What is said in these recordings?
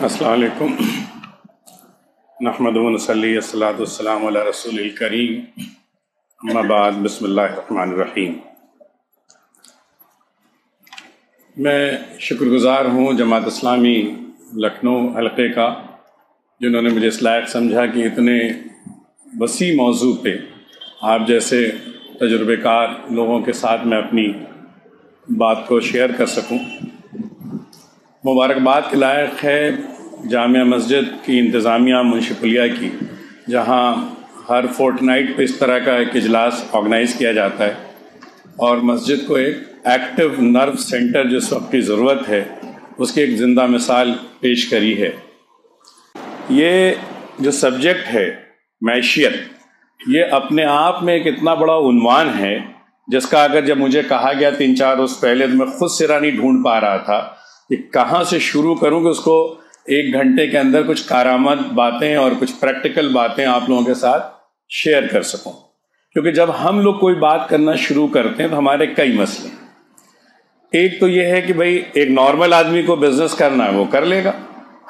السلام علیکم نحمد و نصلی الصلاۃ والسلام علی رسول الکریم اما بعد بسم اللہ الرحمن الرحیم۔ میں شکر گزار ہوں جماعت اسلامی لکھنؤ حلقے کا، جنہوں نے مجھے اس لائق سمجھا کہ اتنے وسیع موضوع پہ آپ جیسے تجربے کار لوگوں کے ساتھ میں اپنی بات کو شیئر کر سکوں۔ مبارکباد کے لائق ہے جامعہ مسجد کی انتظامیہ منشی پلیہ کی، جہاں ہر فورٹ نائٹ پہ اس طرح کا ایک اجلاس آرگنائز کیا جاتا ہے اور مسجد کو ایک ایکٹیو نرو سینٹر جس وقت کی ضرورت ہے اس کی ایک زندہ مثال پیش کری ہے۔ یہ جو سبجیکٹ ہے معیشت، یہ اپنے آپ میں ایک اتنا بڑا عنوان ہے جس کا اگر جب مجھے کہا گیا 3-4 روز پہلے تو میں خود سرا نہیں ڈھونڈ پا رہا تھا کہ کہاں سے شروع کروں کہ اس کو 1 گھنٹے کے اندر کچھ کارآمد باتیں اور کچھ پریکٹیکل باتیں آپ لوگوں کے ساتھ شیئر کر سکوں۔ کیونکہ جب ہم لوگ کوئی بات کرنا شروع کرتے ہیں تو ہمارے کئی مسئلے، ایک تو یہ ہے کہ بھئی ایک نارمل آدمی کو بزنس کرنا ہے وہ کر لے گا،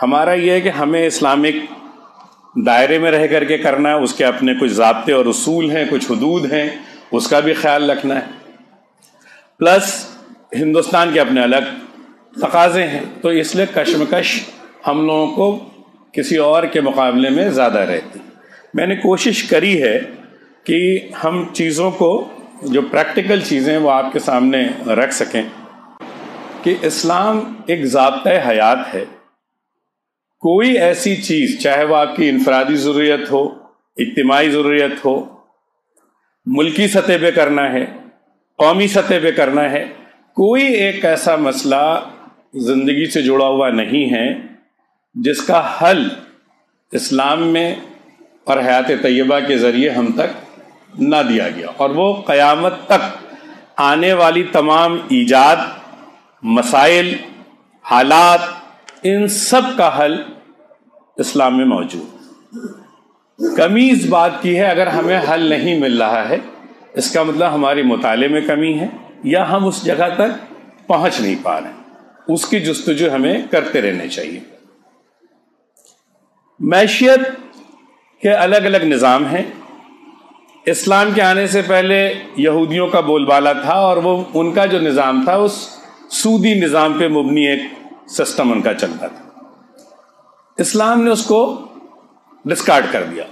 ہمارا یہ ہے کہ ہمیں اسلامک دائرے میں رہ کر کے کرنا ہے، اس کے اپنے کچھ ضابطے اور اصول ہیں، کچھ حدود ہیں، اس کا بھی خیال رکھنا ہے، پلس ہندوستان کے اپنے الگ تقاضے ہیں، تو اس لیے کشمکش ہم لوگوں کو کسی اور کے مقابلے میں زیادہ رہتی۔ میں نے کوشش کری ہے کہ ہم چیزوں کو جو پریکٹیکل چیزیں وہ آپ کے سامنے رکھ سکیں کہ اسلام ایک ضابطۂ حیات ہے۔ کوئی ایسی چیز چاہے وہ آپ کی انفرادی ضروریت ہو، اجتماعی ضروریت ہو، ملکی سطح پہ کرنا ہے، قومی سطح پہ کرنا ہے، کوئی ایک ایسا مسئلہ زندگی سے جڑا ہوا نہیں ہے جس کا حل اسلام میں اور حیات طیبہ کے ذریعے ہم تک نہ دیا گیا، اور وہ قیامت تک آنے والی تمام ایجاد، مسائل، حالات، ان سب کا حل اسلام میں موجود۔ کمی اس بات کی ہے اگر ہمیں حل نہیں مل رہا ہے، اس کا مطلب ہماری مطالعے میں کمی ہے یا ہم اس جگہ تک پہنچ نہیں پا رہے ہیں، اس کی جستجو ہمیں کرتے رہنے چاہیے۔ معیشت کے الگ الگ نظام ہیں۔ اسلام کے آنے سے پہلے یہودیوں کا بول بالا تھا اور وہ ان کا جو نظام تھا اس سودی نظام پہ مبنی ایک سسٹم ان کا چلتا تھا۔ اسلام نے اس کو ڈسکارڈ کر دیا،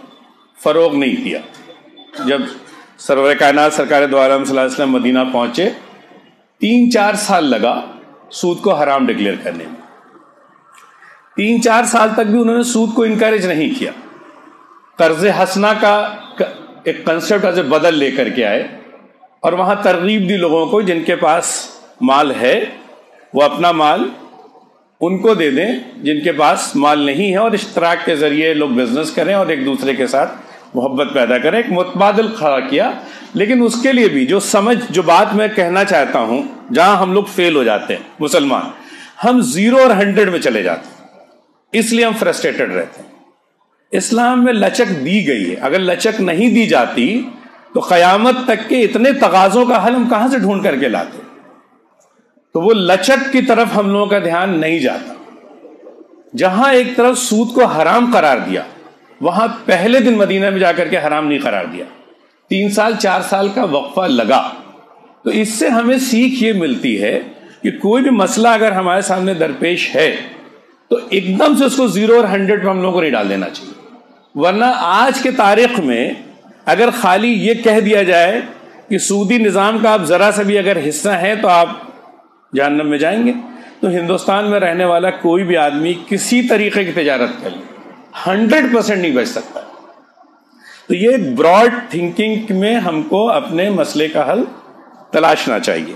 فروغ نہیں دیا۔ جب سرور کائنات سرکار دو عالم صلی اللہ علیہ وسلم مدینہ پہنچے، 3-4 سال لگا سود کو حرام ڈکلیئر کرنے میں۔ 3-4 سال تک بھی انہوں نے سود کو انکریج نہیں کیا۔ قرض حسنہ کا ایک کنسپٹ اسے بدل لے کر کے آئے اور وہاں ترغیب دی لوگوں کو جن کے پاس مال ہے وہ اپنا مال ان کو دے دیں جن کے پاس مال نہیں ہے، اور اشتراک کے ذریعے لوگ بزنس کریں اور ایک دوسرے کے ساتھ محبت پیدا کریں، ایک متبادل کھڑا کیا۔ لیکن اس کے لیے بھی جو بات میں کہنا چاہتا ہوں، جہاں ہم لوگ فیل ہو جاتے ہیں مسلمان، ہم 0 اور 100 میں چلے جاتے ہیں، اس لیے ہم فرسٹریٹڈ رہتے ہیں۔ اسلام میں لچک دی گئی ہے، اگر لچک نہیں دی جاتی تو قیامت تک کے اتنے تقاضوں کا حل ہم کہاں سے ڈھونڈ کر کے لاتے؟ تو وہ لچک کی طرف ہم لوگوں کا دھیان نہیں جاتا۔ جہاں ایک طرف سود کو حرام قرار دیا، وہاں پہلے دن مدینہ میں جا کر کے حرام نہیں قرار دیا، 3-4 سال کا وقفہ لگا۔ تو اس سے ہمیں سیکھ یہ ملتی ہے کہ کوئی بھی مسئلہ اگر ہمارے سامنے درپیش ہے تو ایک دم سے اس کو 0 اور 100 پہ ہم لوگوں کو نہیں ڈال دینا چاہیے، ورنہ آج کے تاریخ میں اگر خالی یہ کہہ دیا جائے کہ سودی نظام کا آپ ذرا سا بھی اگر حصہ ہیں تو آپ جہنم میں جائیں گے، تو ہندوستان میں رہنے والا کوئی بھی آدمی کسی طریقے کی تجارت کر لے 100% نہیں بچ سکتا۔ تو یہ براڈ تھنکنگ میں ہم کو اپنے مسئلے کا حل تلاشنا چاہیے۔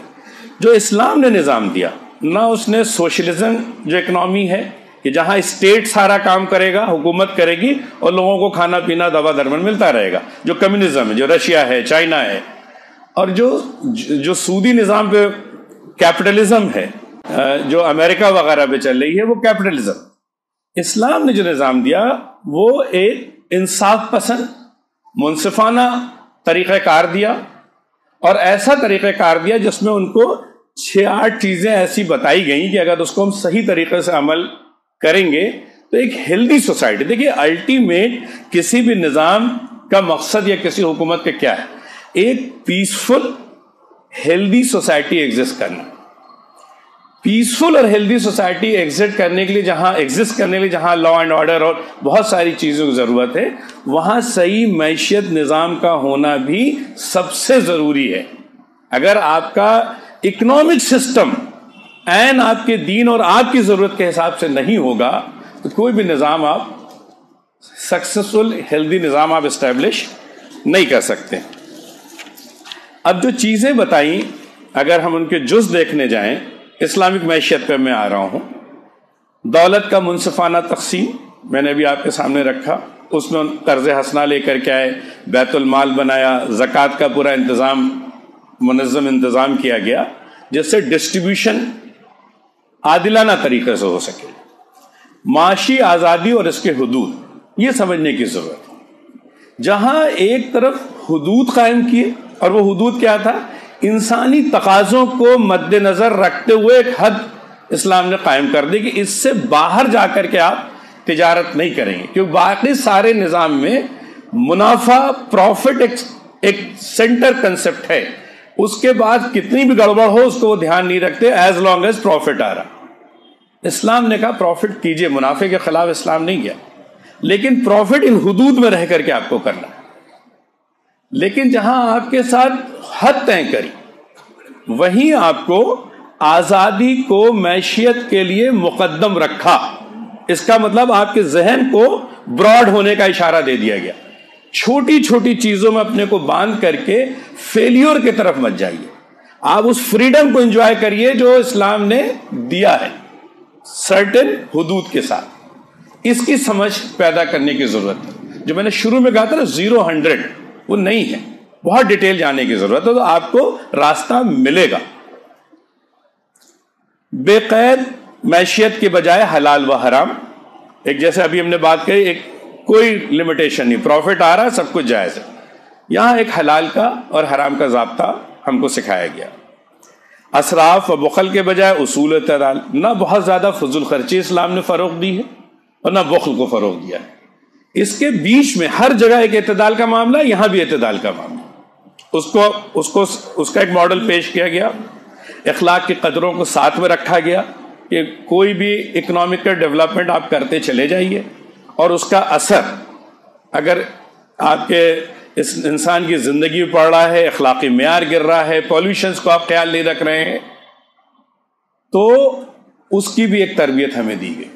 جو اسلام نے نظام دیا، نہ اس نے سوشلزم جو اکنامی ہے کہ جہاں اسٹیٹ سارا کام کرے گا، حکومت کرے گی اور لوگوں کو کھانا پینا دوا درمن ملتا رہے گا، جو کمیونزم ہے، جو رشیا ہے، چائنا ہے، اور جو سودی نظام پہ کیپٹلزم ہے، جو امریکہ وغیرہ پہ چل رہی ہے، وہ کیپٹلزم۔ اسلام نے جو نظام دیا وہ ایک انصاف پسند، منصفانہ طریقہ کار دیا، اور ایسا طریقہ کار دیا جس میں ان کو 6-8 چیزیں ایسی بتائی گئیں کہ اگر اس کو ہم صحیح طریقے سے عمل کریں گے تو ایک ہیلدی سوسائٹی، دیکھیے الٹیمیٹ کسی بھی نظام کا مقصد یا کسی حکومت کا کیا ہے؟ ایک پیسفل ہیلدی سوسائٹی ایگزسٹ کرنا. پیسفل اور ہیلدی سوسائٹی ایگزسٹ کرنے کے لیے جہاں لا اینڈ آرڈر اور بہت ساری چیزوں کی ضرورت ہے، وہاں صحیح معیشت نظام کا ہونا بھی سب سے ضروری ہے. اگر آپ کا اکنامک سسٹم عین آپ کے دین اور آپ کی ضرورت کے حساب سے نہیں ہوگا تو کوئی بھی نظام آپ سکسیسفل ہیلدی نظام آپ اسٹیبلش نہیں کر سکتے. اب جو چیزیں بتائیں اگر ہم ان کے جز دیکھنے جائیں، اسلامک معیشت پہ میں آ رہا ہوں. دولت کا منصفانہ تقسیم میں نے بھی آپ کے سامنے رکھا، اس میں قرض حسنہ لے کر کے آئے، بیت المال بنایا، زکوٰۃ کا پورا انتظام منظم انتظام کیا گیا جس سے ڈسٹریبیوشن عادلانہ طریقے سے ہو سکے. معاشی آزادی اور اس کے حدود یہ سمجھنے کی ضرورت ہے. جہاں ایک طرف حدود قائم کیے، اور وہ حدود کیا تھا؟ انسانی تقاضوں کو مد نظر رکھتے ہوئے ایک حد اسلام نے قائم کر دی کہ اس سے باہر جا کر کے آپ تجارت نہیں کریں گے، کیونکہ باقی سارے نظام میں منافع پروفٹ ایک سینٹر کنسپٹ ہے. اس کے بعد کتنی بھی گڑبڑ ہو اس کو وہ دھیان نہیں رکھتے ایز لانگ ایز پروفٹ آ رہا. اسلام نے کہا پروفٹ کیجئے، منافع کے خلاف اسلام نہیں گیا، لیکن پروفٹ ان حدود میں رہ کر کے آپ کو کرنا ہے. لیکن جہاں آپ کے ساتھ حد طے کری وہیں آپ کو آزادی کو معیشت کے لیے مقدم رکھا. اس کا مطلب آپ کے ذہن کو براڈ ہونے کا اشارہ دے دیا گیا. چھوٹی چھوٹی چیزوں میں اپنے کو باندھ کر کے فیلیور کی طرف مت جائیے. آپ اس فریڈم کو انجوائے کریے جو اسلام نے دیا ہے سرٹن حدود کے ساتھ. اس کی سمجھ پیدا کرنے کی ضرورت ہے. جو میں نے شروع میں کہا تھا نا 0-100 وہ نہیں ہے، بہت ڈیٹیل جانے کی ضرورت ہے، تو آپ کو راستہ ملے گا. بے قید معیشت کے بجائے حلال و حرام، ایک جیسے ابھی ہم نے بات کہی، ایک کوئی لمیٹیشن نہیں، پروفٹ آ رہا ہے، سب کچھ جائز ہے. یہاں ایک حلال کا اور حرام کا ضابطہ ہم کو سکھایا گیا. اسراف و بخل کے بجائے اصول اعتدال، نہ بہت زیادہ فضول خرچی اسلام نے فروغ دی ہے اور نہ بخل کو فروغ دیا ہے. اس کے بیچ میں ہر جگہ ایک اعتدال کا معاملہ، یہاں بھی اعتدال کا معاملہ. اس کا ایک ماڈل پیش کیا گیا. اخلاق کی قدروں کو ساتھ میں رکھا گیا کہ کوئی بھی اکنامک ڈیولپمنٹ آپ کرتے چلے جائیے اور اس کا اثر اگر آپ کے اس انسان کی زندگی پڑ رہا ہے، اخلاقی معیار گر رہا ہے، پالوشنز کو آپ خیال نہیں رکھ رہے ہیں، تو اس کی بھی ایک تربیت ہمیں دی گئی.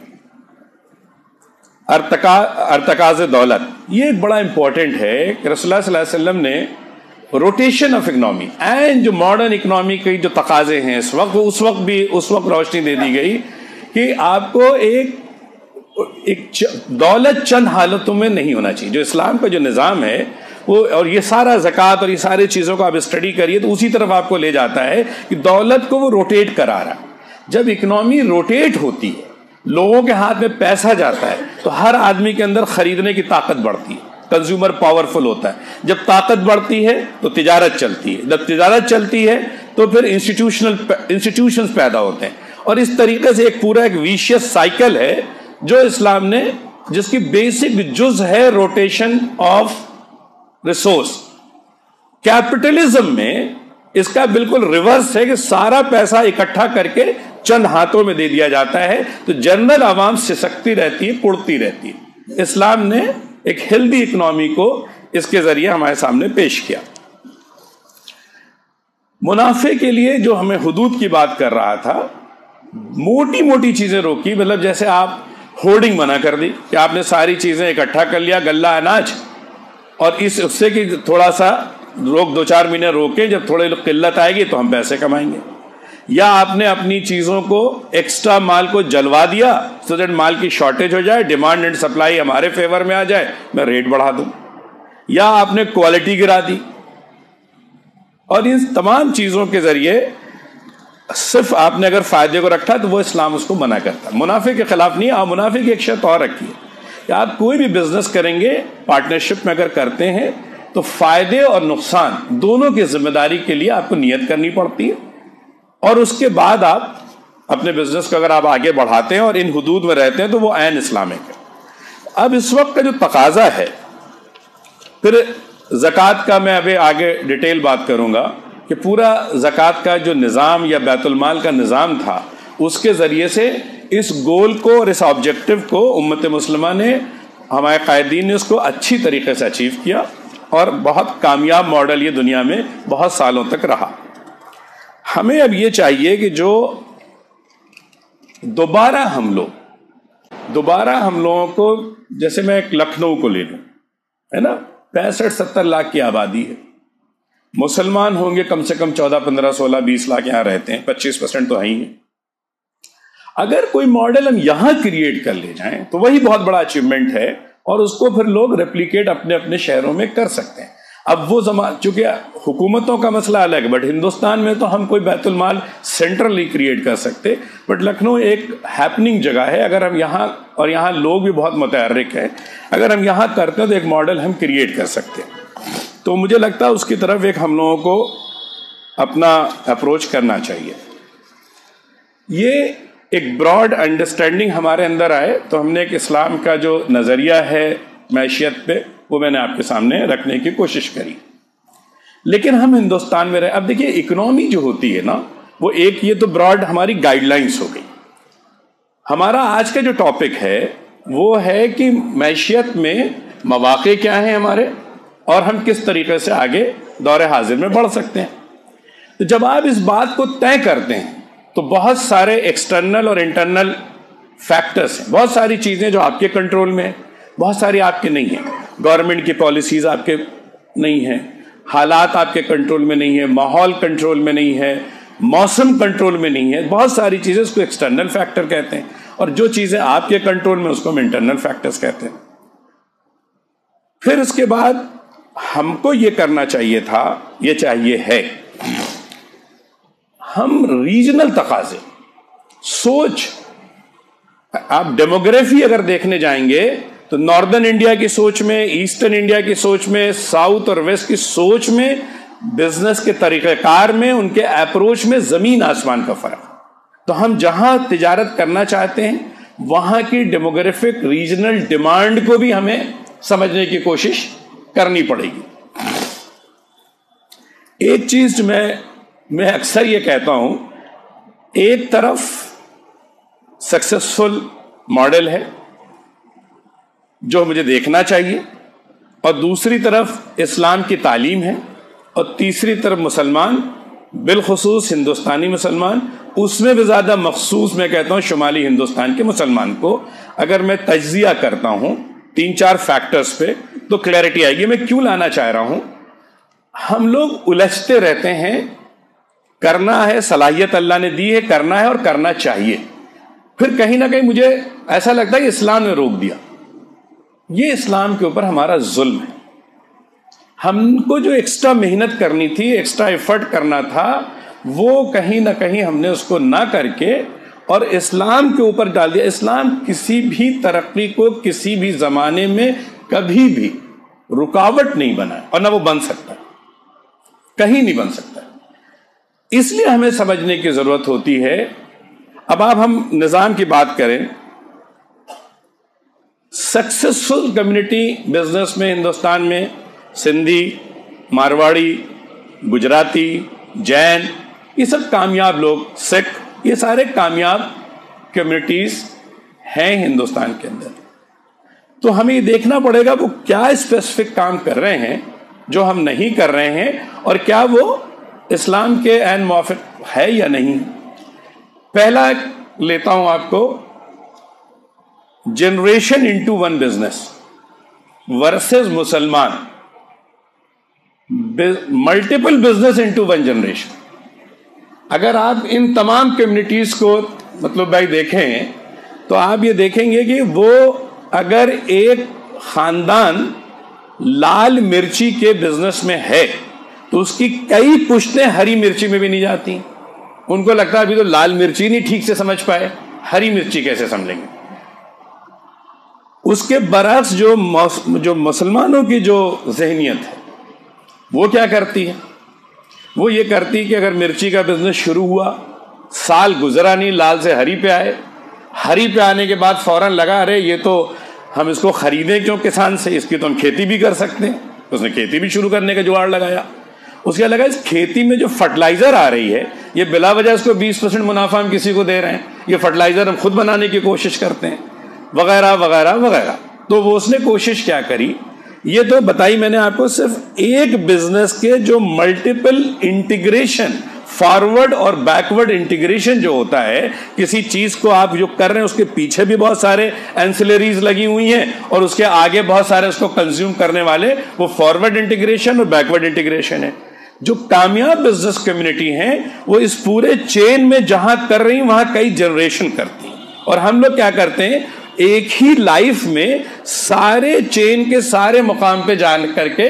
ارتکاز دولت یہ ایک بڑا امپورٹنٹ ہے کہ رسول اللہ صلی اللہ علیہ وسلم نے روٹیشن آف اکنامی اینڈ جو ماڈرن اکنامی کے جو تقاضے ہیں اس وقت روشنی دے دی گئی کہ آپ کو ایک دولت چند حالتوں میں نہیں ہونا چاہیے. جو اسلام کا جو نظام ہے وہ، اور یہ سارا زکوٰۃ اور یہ ساری چیزوں کو آپ اسٹڈی کریے تو اسی طرف آپ کو لے جاتا ہے کہ دولت کو وہ روٹیٹ کرا رہا. جب اکنامی روٹیٹ ہوتی ہے، لوگوں کے ہاتھ میں پیسہ جاتا ہے تو ہر آدمی کے اندر خریدنے کی طاقت بڑھتی ہے، کنزیومر پاورفل ہوتا ہے. جب طاقت بڑھتی ہے تو تجارت چلتی ہے، جب تجارت چلتی ہے تو پھر انسٹیٹیوشنز پیدا ہوتے ہیں، اور اس طریقے سے ایک پورا ایک ویشیس سائیکل ہے جو اسلام نے، جس کی بیسک جز ہے روٹیشن آف ریسورس. کیپٹلزم میں اس کا بالکل ریورس ہے کہ سارا پیسہ اکٹھا کر کے چند ہاتھوں میں دے دیا جاتا ہے تو جنرل عوام سسکتی رہتی ہے، کڑتی رہتی ہے. اسلام نے ایک ہیلدی اکنامی کو اس کے ذریعے ہمارے سامنے پیش کیا. منافع کے لیے جو ہمیں حدود کی بات کر رہا تھا، موٹی موٹی چیزیں روکی. مطلب جیسے آپ ہولڈنگ منع کر دی کہ آپ نے ساری چیزیں اکٹھا کر لیا، غلہ اناج، اور اس سے کہ تھوڑا سا لوگ 2-4 مہینے روکیں، جب تھوڑے قلت آئے گی تو ہم پیسے کمائیں گے. یا آپ نے اپنی چیزوں کو ایکسٹرا مال کو جلوا دیا سو دیٹ مال کی شارٹیج ہو جائے، ڈیمانڈ اینڈ سپلائی ہمارے فیور میں آ جائے، میں ریٹ بڑھا دوں. یا آپ نے کوالٹی گرا دی. اور ان تمام چیزوں کے ذریعے صرف آپ نے اگر فائدے کو رکھا تو وہ اسلام اس کو منع کرتا. منافع کے خلاف نہیں. آپ منافع کی ایک شرط اور رکھیے کہ آپ کوئی بھی بزنس کریں گے، پارٹنرشپ میں اگر کرتے ہیں تو فائدے اور نقصان دونوں کی ذمہ داری کے لیے آپ کو نیت کرنی پڑتی ہے، اور اس کے بعد آپ اپنے بزنس کو اگر آپ آگے بڑھاتے ہیں اور ان حدود میں رہتے ہیں تو وہ عین اسلامک ہے۔ اب اس وقت کا جو تقاضا ہے، پھر زکوٰۃ کا میں ابھی آگے ڈیٹیل بات کروں گا کہ پورا زکوٰۃ کا جو نظام یا بیت المال کا نظام تھا، اس کے ذریعے سے اس گول کو اور اس آبجیکٹو کو امت مسلمہ نے، ہمارے قائدین نے اس کو اچھی طریقے سے اچیو کیا اور بہت کامیاب ماڈل یہ دنیا میں بہت سالوں تک رہا۔ ہمیں اب یہ چاہیے کہ جو دوبارہ ہم لوگوں کو، جیسے میں ایک لکھنؤ کو لے لوں، ہے نا، 65-70 لاکھ کی آبادی ہے، مسلمان ہوں گے کم سے کم 14, 15, 16, 20 لاکھ یہاں رہتے ہیں، 25% تو ہیں ہی۔ اگر کوئی ماڈل ہم یہاں کریٹ کر لے جائیں تو وہی بہت بڑا اچیومنٹ ہے، اور اس کو پھر لوگ ریپلیکیٹ اپنے اپنے شہروں میں کر سکتے ہیں۔ اب وہ چونکہ حکومتوں کا مسئلہ الگ ہے، بٹ ہندوستان میں تو ہم کوئی بیت المال سینٹرل نہیں کریٹ کر سکتے، بٹ لکھنؤ ایک ہیپننگ جگہ ہے، اگر ہم یہاں، اور یہاں لوگ بھی بہت متحرک ہیں، اگر ہم یہاں کرتے ہیں تو ایک ماڈل ہم کریٹ کر سکتے ہیں۔ تو مجھے لگتا ہے اس کی طرف ایک ہم لوگوں کو اپنا اپروچ کرنا چاہیے۔ یہ ایک براڈ انڈرسٹینڈنگ ہمارے اندر آئے تو ہم نے ایک اسلام کا جو نظریہ ہے معیشت پہ، وہ میں نے آپ کے سامنے رکھنے کی کوشش کری۔ لیکن ہم ہندوستان میں رہے، اب دیکھیے اکنامی جو ہوتی ہے نا، وہ ایک یہ تو براڈ ہماری گائیڈ لائنس ہو گئی۔ ہمارا آج کا جو ٹاپک ہے وہ ہے کہ معیشت میں مواقع کیا ہیں ہمارے، اور ہم کس طریقے سے آگے دور حاضر میں بڑھ سکتے ہیں۔ تو جب آپ اس بات کو طے کرتے ہیں تو بہت سارے ایکسٹرنل اور انٹرنل فیکٹرز ہیں، بہت ساری چیزیں جو آپ کے کنٹرول میں ہیں، بہت ساری آپ کے نہیں ہیں۔ گورنمنٹ کی پالیسیز آپ کے نہیں ہیں، حالات آپ کے کنٹرول میں نہیں ہیں، ماحول کنٹرول میں نہیں ہے، موسم کنٹرول میں نہیں ہے، بہت ساری چیزیں، اس کو ایکسٹرنل فیکٹر کہتے ہیں، اور جو چیزیں آپ کے کنٹرول میں اس کو ہم انٹرنل فیکٹرز کہتے ہیں۔ پھر اس کے بعد ہم کو یہ کرنا چاہیے تھا، یہ چاہیے ہے، ہم ریجنل تقاضے، سوچ، آپ ڈیموگرافی اگر دیکھنے جائیں گے تو ناردرن انڈیا کی سوچ میں، ایسٹرن انڈیا کی سوچ میں، ساؤتھ اور ویسٹ کی سوچ میں، بزنس کے طریقہ کار میں، ان کے اپروچ میں زمین آسمان کا فرق۔ تو ہم جہاں تجارت کرنا چاہتے ہیں وہاں کی ڈیموگرافک ریجنل ڈیمانڈ کو بھی ہمیں سمجھنے کی کوشش کرنی پڑے گی۔ ایک چیز جو میں اکثر یہ کہتا ہوں، ایک طرف سکسیسفل ماڈل ہے جو مجھے دیکھنا چاہیے، اور دوسری طرف اسلام کی تعلیم ہے، اور تیسری طرف مسلمان، بالخصوص ہندوستانی مسلمان، اس میں بھی زیادہ مخصوص میں کہتا ہوں شمالی ہندوستان کے مسلمان کو اگر میں تجزیہ کرتا ہوں 3-4 فیکٹرز پہ تو کلیئرٹی آئے گی۔ میں کیوں لانا چاہ رہا ہوں، ہم لوگ الجھتے رہتے ہیں، کرنا ہے، صلاحیت اللہ نے دی ہے، کرنا ہے اور کرنا چاہیے، پھر کہیں نہ کہیں مجھے ایسا لگتا ہے کہ اسلام نے روک دیا۔ یہ اسلام کے اوپر ہمارا ظلم ہے۔ ہم کو جو ایکسٹرا محنت کرنی تھی، ایکسٹرا ایفرٹ کرنا تھا، وہ کہیں نہ کہیں ہم نے اس کو نہ کر کے اور اسلام کے اوپر ڈال دیا۔ اسلام کسی بھی ترقی کو کسی بھی زمانے میں کبھی بھی رکاوٹ نہیں بنا، اور نہ وہ بن سکتا، کہیں نہیں بن سکتا۔ اس لیے ہمیں سمجھنے کی ضرورت ہوتی ہے۔ اب آپ ہم نظام کی بات کریں، سکسیسفل کمیونٹی بزنس میں ہندوستان میں سندھی، مارواڑی، گجراتی، جین، یہ سب کامیاب لوگ، سکھ، یہ سارے کامیاب کمیونٹیز ہیں ہندوستان کے اندر۔ تو ہمیں یہ دیکھنا پڑے گا وہ کیا اسپیسیفک کام کر رہے ہیں جو ہم نہیں کر رہے ہیں، اور کیا وہ اسلام کے عین موافق ہے یا نہیں۔ پہلا لیتا ہوں آپ کو، generation into one business versus مسلمان، multiple business into one generation. اگر آپ ان تمام کمیونٹیز کو مطلب بھائی دیکھیں تو آپ یہ دیکھیں گے کہ وہ اگر ایک خاندان لال مرچی کے بزنس میں ہے تو اس کی کئی پشتیں ہری مرچی میں بھی نہیں جاتی۔ ان کو لگتا ہے ابھی تو لال مرچی نہیں ٹھیک سے سمجھ پائے، ہری مرچی کیسے سمجھیں گے۔ اس کے برعکس جو مسلمانوں کی جو ذہنیت ہے وہ کیا کرتی ہے، وہ یہ کرتی کہ اگر مرچی کا بزنس شروع ہوا، سال گزرا نہیں، لال سے ہری پہ آئے، ہری پہ آنے کے بعد فوراً لگا ارے یہ تو ہم اس کو خریدیں کیوں کسان سے، اس کی تو ہم کھیتی بھی کر سکتے ہیں. اس نے کھیتی بھی شروع کرنے کا جگاڑ لگایا. اس کے لگا اس کھیتی میں جو فرٹیلائزر آ رہی ہے یہ بلا وجہ اس کو 20% منافع ہم کسی کو دے رہے ہیں، یہ فرٹیلائزر ہم خود بنانے کی کوشش کرتے ہیں وغیرہ وغیرہ وغیرہ. تو وہ اس نے کوشش کیا کری، یہ تو بتائی میں نے آپ کو صرف ایک بزنس کے جو ملٹیپل انٹیگریشن، فارورڈ اور بیکورڈ انٹیگریشن جو ہوتا ہے، کسی چیز کو آپ جو کر رہے ہیں اس کے پیچھے بھی بہت سارے اینسلریز لگی ہوئی ہیں اور اس کے آگے بہت سارے اس کو کنزیوم کرنے والے، وہ فارورڈ انٹیگریشن اور بیکورڈ انٹیگریشن ہے. جو کامیاب بزنس کمیونٹی ہیں وہ اس پورے چین میں جہاں کر رہی ہیں وہاں کئی جنریشن کرتی ہیں. اور ہم لوگ کیا کرتے ہیں، ایک ہی لائف میں سارے چین کے سارے مقام پہ جان کر کے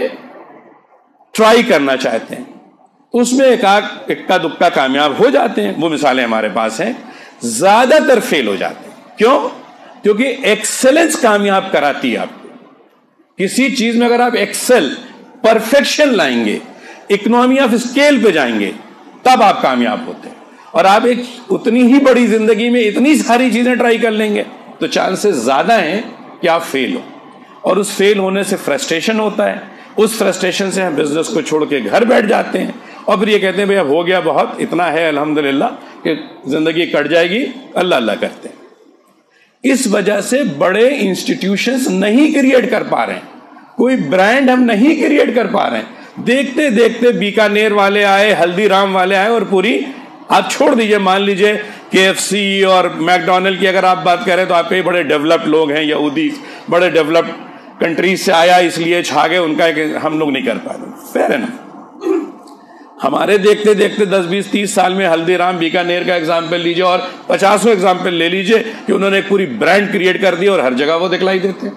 ٹرائی کرنا چاہتے ہیں. اس میں اکا دکا کامیاب ہو جاتے ہیں، وہ مثالیں ہمارے پاس ہیں. زیادہ تر فیل ہو جاتے ہیں. کیوں؟ کیونکہ ایکسلنس کامیاب کراتی ہے آپ کو. کسی چیز میں اگر آپ ایکسل، پرفیکشن لائیں گے، اکنامی آف اسکیل پہ جائیں گے، تب آپ کامیاب ہوتے ہیں. اور آپ ایک اتنی ہی بڑی زندگی میں اتنی ساری چیزیں ٹرائی کر لیں گے تو چانسز زیادہ ہیں کہ آپ فیل ہو. اور اس فیل ہونے سے فرسٹریشن ہوتا ہے. اس فرسٹریشن سے ہم بزنس کو چھوڑ کے گھر بیٹھ جاتے ہیں اور پھر یہ کہتے ہیں بھئی اب ہو گیا بہت، اتنا ہے الحمدللہ کہ زندگی کٹ جائے گی، اللہ اللہ کرتے ہیں. اس وجہ سے بڑے انسٹیٹیوشنز نہیں کریٹ کر پا رہے ہیں، کوئی برانڈ ہم نہیں کریٹ کر پا رہے ہیں. دیکھتے دیکھتے بیکانیر والے آئے، ہلدی رام والے آئے اور پوری آپ چھوڑ دیجئے، مان لیجئے KFC اور میک ڈونلڈ کی اگر آپ بات کریں تو آپ کے بڑے ڈیولپڈ لوگ ہیں، یہودی بڑے ڈیولپڈ کنٹریز سے آیا اس لیے چھا گئے، ان کا ہم لوگ نہیں کر پائے. فیئر ہے نا. ہمارے دیکھتے دیکھتے 10 20 30 سال میں ہلدی رام، بیکانیر کا ایگزامپل لیجئے اور 50 ایگزامپل لے لیجئے کہ انہوں نے ایک پوری برانڈ کریٹ کر دی اور ہر جگہ وہ دکھلائی دیتے ہیں.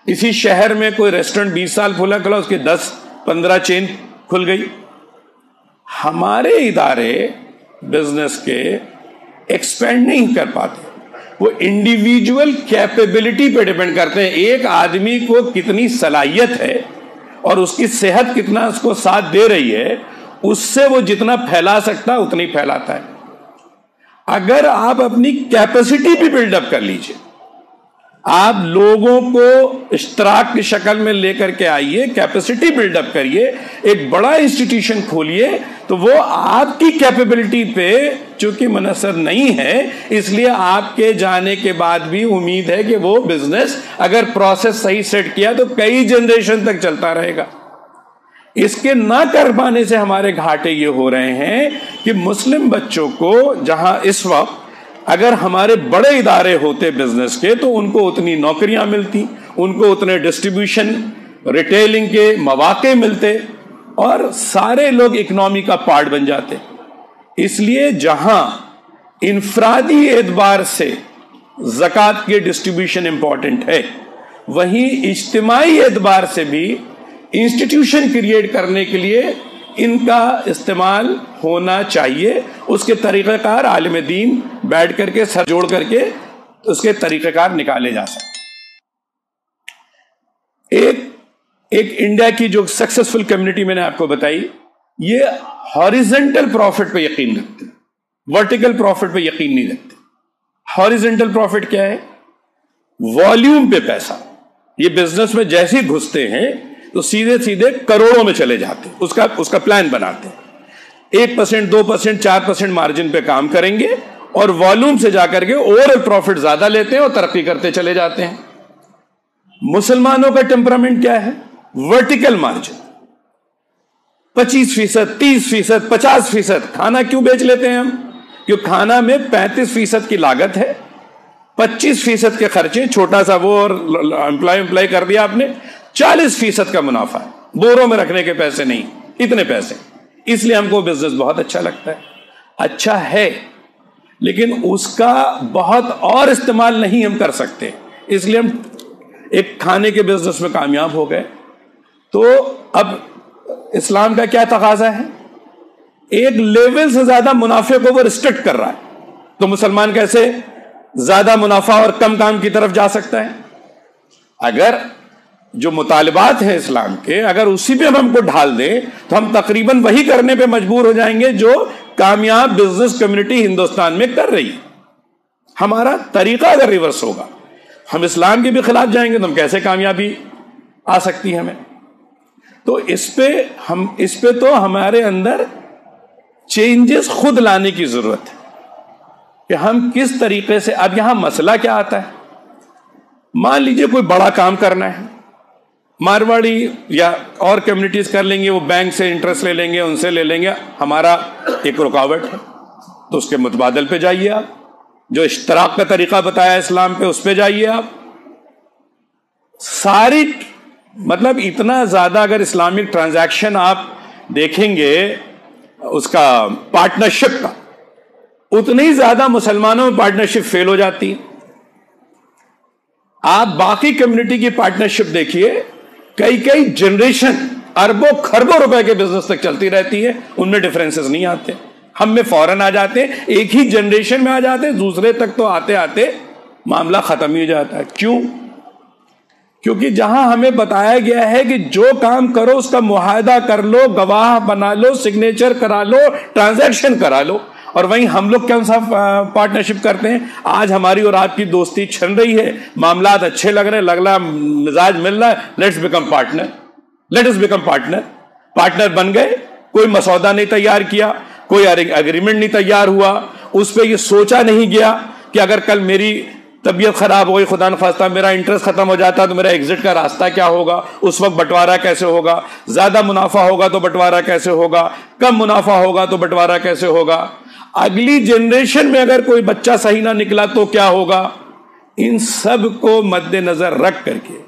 اسی شہر میں کوئی ریسٹورنٹ 20 سال کھلا اس کے 10 15 چین کھل گئی. ہمارے ادارے بزنس کے ایکسپینڈ نہیں کر پاتے، وہ انڈیویجول کیپیبلٹی پہ ڈیپینڈ کرتے ہیں. ایک آدمی کو کتنی صلاحیت ہے اور اس کی صحت کتنا اس کو ساتھ دے رہی ہے، اس سے وہ جتنا پھیلا سکتا ہے اتنی پھیلاتا ہے. اگر آپ اپنی کیپیسٹی بھی بلڈ اپ کر لیجئے، آپ لوگوں کو اشتراک کی شکل میں لے کر کے آئیے، کیپیسٹی بلڈ اپ کریے، ایک بڑا انسٹیٹیوشن کھولیے، تو وہ آپ کی کیپیبلٹی پہ چونکہ منحصر نہیں ہے، اس لیے آپ کے جانے کے بعد بھی امید ہے کہ وہ بزنس اگر پروسیس صحیح سیٹ کیا تو کئی جنریشن تک چلتا رہے گا. اس کے نہ کر پانے سے ہمارے گھاٹے یہ ہو رہے ہیں کہ مسلم بچوں کو جہاں اس وقت اگر ہمارے بڑے ادارے ہوتے بزنس کے تو ان کو اتنی نوکریاں ملتی، ان کو اتنے ڈسٹریبیوشن ریٹیلنگ کے مواقع ملتے اور سارے لوگ اکنامی کا پارٹ بن جاتے. اس لیے جہاں انفرادی اعتبار سے زکوٰۃ کے ڈسٹریبیوشن امپورٹنٹ ہے، وہیں اجتماعی اعتبار سے بھی انسٹیٹیوشن کریٹ کرنے کے لیے ان کا استعمال ہونا چاہیے. اس کے طریقہ کار عالم دین بیٹھ کر کے سر جوڑ کر کے اس کے طریقہ کار نکالے جا سکتے. ایک انڈیا کی جو سکسیسفل کمیونٹی میں نے آپ کو بتائی، یہ ہاریزنٹل پروفٹ پہ یقین رکھتے، ورٹیکل پروفٹ پہ یقین نہیں رکھتے. ہاریزنٹل پروفٹ کیا ہے؟ والیوم پہ پیسہ. یہ بزنس میں جیسے ہی گھستے ہیں تو سیدھے سیدھے کروڑوں میں چلے جاتے ہیں. اس کا پلان بناتے ہیں. 1%, 2%, 4% مارجن پہ کام کریں گے اور والیوم سے جا کر کے اوور پروفٹ زیادہ لیتے ہیں اور ترقی کرتے چلے جاتے ہیں. مسلمانوں کا ٹیمپرامنٹ کیا ہے؟ Vertical margin. 25%, 30%, 50%. کھانا کیوں بیچ لیتے ہیں ہم؟ کیونکہ کھانا میں 35% کی لاگت ہے، 25% کے خرچے، چھوٹا سا وہ اور امپلائی کر دیا آپ نے، 40% کا منافع ہے. بوروں میں رکھنے کے پیسے نہیں، اتنے پیسے. اس لیے ہم کو بزنس بہت اچھا لگتا ہے. اچھا ہے لیکن اس کا بہت اور استعمال نہیں ہم کر سکتے، اس لیے ہم ایک کھانے کے بزنس میں کامیاب ہو گئے. تو اب اسلام کا کیا تقاضا ہے؟ ایک لیول سے زیادہ منافع کو وہ ریسٹرکٹ کر رہا ہے. تو مسلمان کیسے زیادہ منافع اور کم کام کی طرف جا سکتا ہے؟ اگر جو مطالبات ہیں اسلام کے اگر اسی پہ ہم کو ڈھال دیں تو ہم تقریباً وہی کرنے پہ مجبور ہو جائیں گے جو کامیاب بزنس کمیونٹی ہندوستان میں کر رہی ہے. ہمارا طریقہ اگر ریورس ہوگا, ہم اسلام کے بھی خلاف جائیں گے تو ہم کیسے کامیابی آ سکتی ہے ہمیں؟ تو اس پہ تو ہمارے اندر چینجز خود لانے کی ضرورت ہے کہ ہم کس طریقے سے. اب یہاں مسئلہ کیا آتا ہے, مان لیجئے کوئی بڑا کام کرنا ہے, مارواڑی یا اور کمیونٹیز کر لیں گے, وہ بینک سے انٹرسٹ لے لیں گے, ان سے لے لیں گے, ہمارا ایک رکاوٹ ہے تو اس کے متبادل پہ جائیے آپ, جو اشتراک کا طریقہ بتایا اسلام پہ اس پہ جائیے آپ. ساری مطلب اتنا زیادہ اگر اسلامک ٹرانزیکشن آپ دیکھیں گے اس کا پارٹنرشپ کا, اتنی زیادہ مسلمانوں میں پارٹنرشپ فیل ہو جاتی ہے. آپ باقی کمیونٹی کی پارٹنرشپ دیکھیے, کئی جنریشن اربوں خربوں روپے کے بزنس تک چلتی رہتی ہے, ان میں ڈفرینسز نہیں آتے. ہم میں فوراً آ جاتے ہیں, ایک ہی جنریشن میں آ جاتے ہیں, دوسرے تک تو آتے آتے معاملہ ختم ہی ہو جاتا ہے. کیوں؟ کیونکہ جہاں ہمیں بتایا گیا ہے کہ جو کام کرو اس کا معاہدہ کر لو, گواہ بنا لو, سگنیچر کرا لو, ٹرانزیکشن کرا لو, اور وہیں ہم لوگ کون سا پارٹنرشپ کرتے ہیں. آج ہماری اور آپ کی دوستی چھن رہی ہے, معاملات اچھے لگ رہے ہیں, لگ رہا مزاج مل رہا ہے, let's become partner, let us become partner. Partner بن گئے, کوئی مسودہ نہیں تیار کیا, کوئی اگریمنٹ نہیں تیار ہوا, اس پہ یہ سوچا نہیں گیا کہ اگر کل میری طبیعت خراب ہو گئی, خدا نخواستہ میرا انٹرسٹ ختم ہو جاتا تو میرا ایگزٹ کا راستہ کیا ہوگا, اس وقت بٹوارا کیسے ہوگا, زیادہ منافع ہوگا تو بٹوارا کیسے ہوگا, کم منافع ہوگا تو بٹوارا کیسے ہوگا, اگلی جنریشن میں اگر کوئی بچہ صحیح نہ نکلا تو کیا ہوگا. ان سب کو مد نظر رکھ کر کے,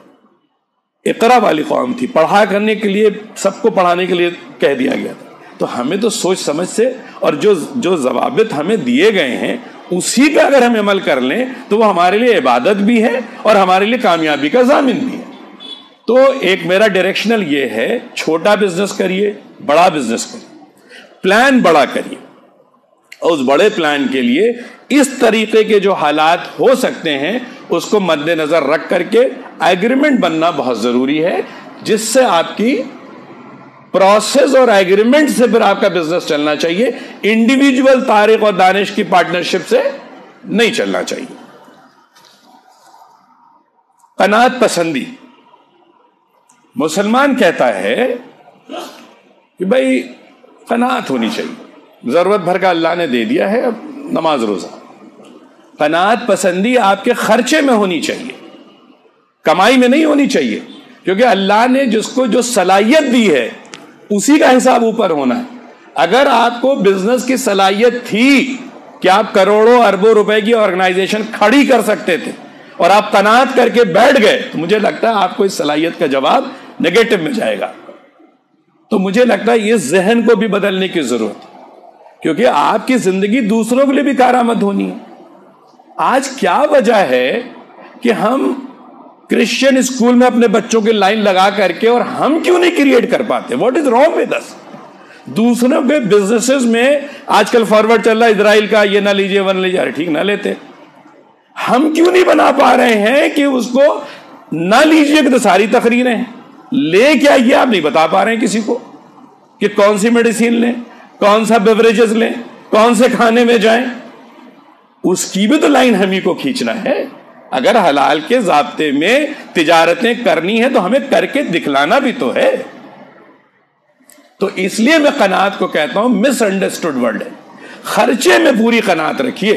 اقرا والی قوم تھی, پڑھا کرنے کے لیے, سب کو پڑھانے کے لیے کہہ دیا گیا تھا. تو ہمیں تو سوچ سمجھ سے اور جو ضوابط ہمیں دیے گئے ہیں اسی پہ اگر ہم عمل کر لیں تو وہ ہمارے لیے عبادت بھی ہے اور ہمارے لیے کامیابی کا ضامن بھی ہے. تو ایک میرا ڈائریکشنل یہ ہے, چھوٹا بزنس کریے, بڑا بزنس کریے, پلان بڑا کریے, اور اس بڑے پلان کے لیے اس طریقے کے جو حالات ہو سکتے ہیں اس کو مد نظر رکھ کر کے ایگریمنٹ بننا بہت ضروری ہے, جس سے آپ کی پروسیس اور ایگریمنٹ سے پھر آپ کا بزنس چلنا چاہیے. انڈیویجول طارق اور دانش کی پارٹنرشپ سے نہیں چلنا چاہیے. قناعت پسندی, مسلمان کہتا ہے کہ بھائی قناعت ہونی چاہیے, ضرورت بھر کا اللہ نے دے دیا ہے, اب نماز روزہ. قناعت پسندی آپ کے خرچے میں ہونی چاہیے, کمائی میں نہیں ہونی چاہیے, کیونکہ اللہ نے جس کو جو صلاحیت دی ہے اسی کا حساب اوپر ہونا ہے. اگر آپ کو بزنس کی صلاحیت تھی کہ آپ کروڑوں اربوں روپے کی آرگنائزیشن کھڑی کر سکتے تھے اور آپ قناعت کر کے بیٹھ گئے, تو مجھے لگتا ہے آپ کو اس صلاحیت کا جواب نیگیٹو میں جائے گا. تو مجھے لگتا ہے یہ ذہن کو بھی بدلنے کی ضرورت ہے, کیونکہ آپ کی زندگی دوسروں کے لیے بھی کارآمد ہونی ہے. آج کیا وجہ ہے کہ ہم کرسچن اسکول میں اپنے بچوں کی لائن لگا کر کے, اور ہم کیوں نہیں کریٹ کر پاتے؟ What is wrong with us? دوسروں کے بزنسز میں آج کل فارورڈ چل رہا ہے اسرائیل کا, یہ نہ لیجیے وہ نہ لیجیے, ارے ٹھیک نہ لیتے. ہم کیوں نہیں بنا پا رہے ہیں کہ اس کو نہ لیجیے, کہ تو ساری تقریریں ہیں, لے کیا یہ آپ نہیں بتا پا رہے ہیں کسی کو کہ کون سی میڈیسین لیں, کون سا بیوریجز لیں, کون سے کھانے میں جائیں. اس کی بھی تو لائن ہم ہی کو کھینچنا ہے. اگر حلال کے ضابطے میں تجارتیں کرنی ہے تو ہمیں کر کے دکھلانا بھی تو ہے. تو اس لیے میں قناعت کو کہتا ہوں مس انڈرسٹوڈ ورڈ ہے. خرچے میں پوری قناعت رکھیے.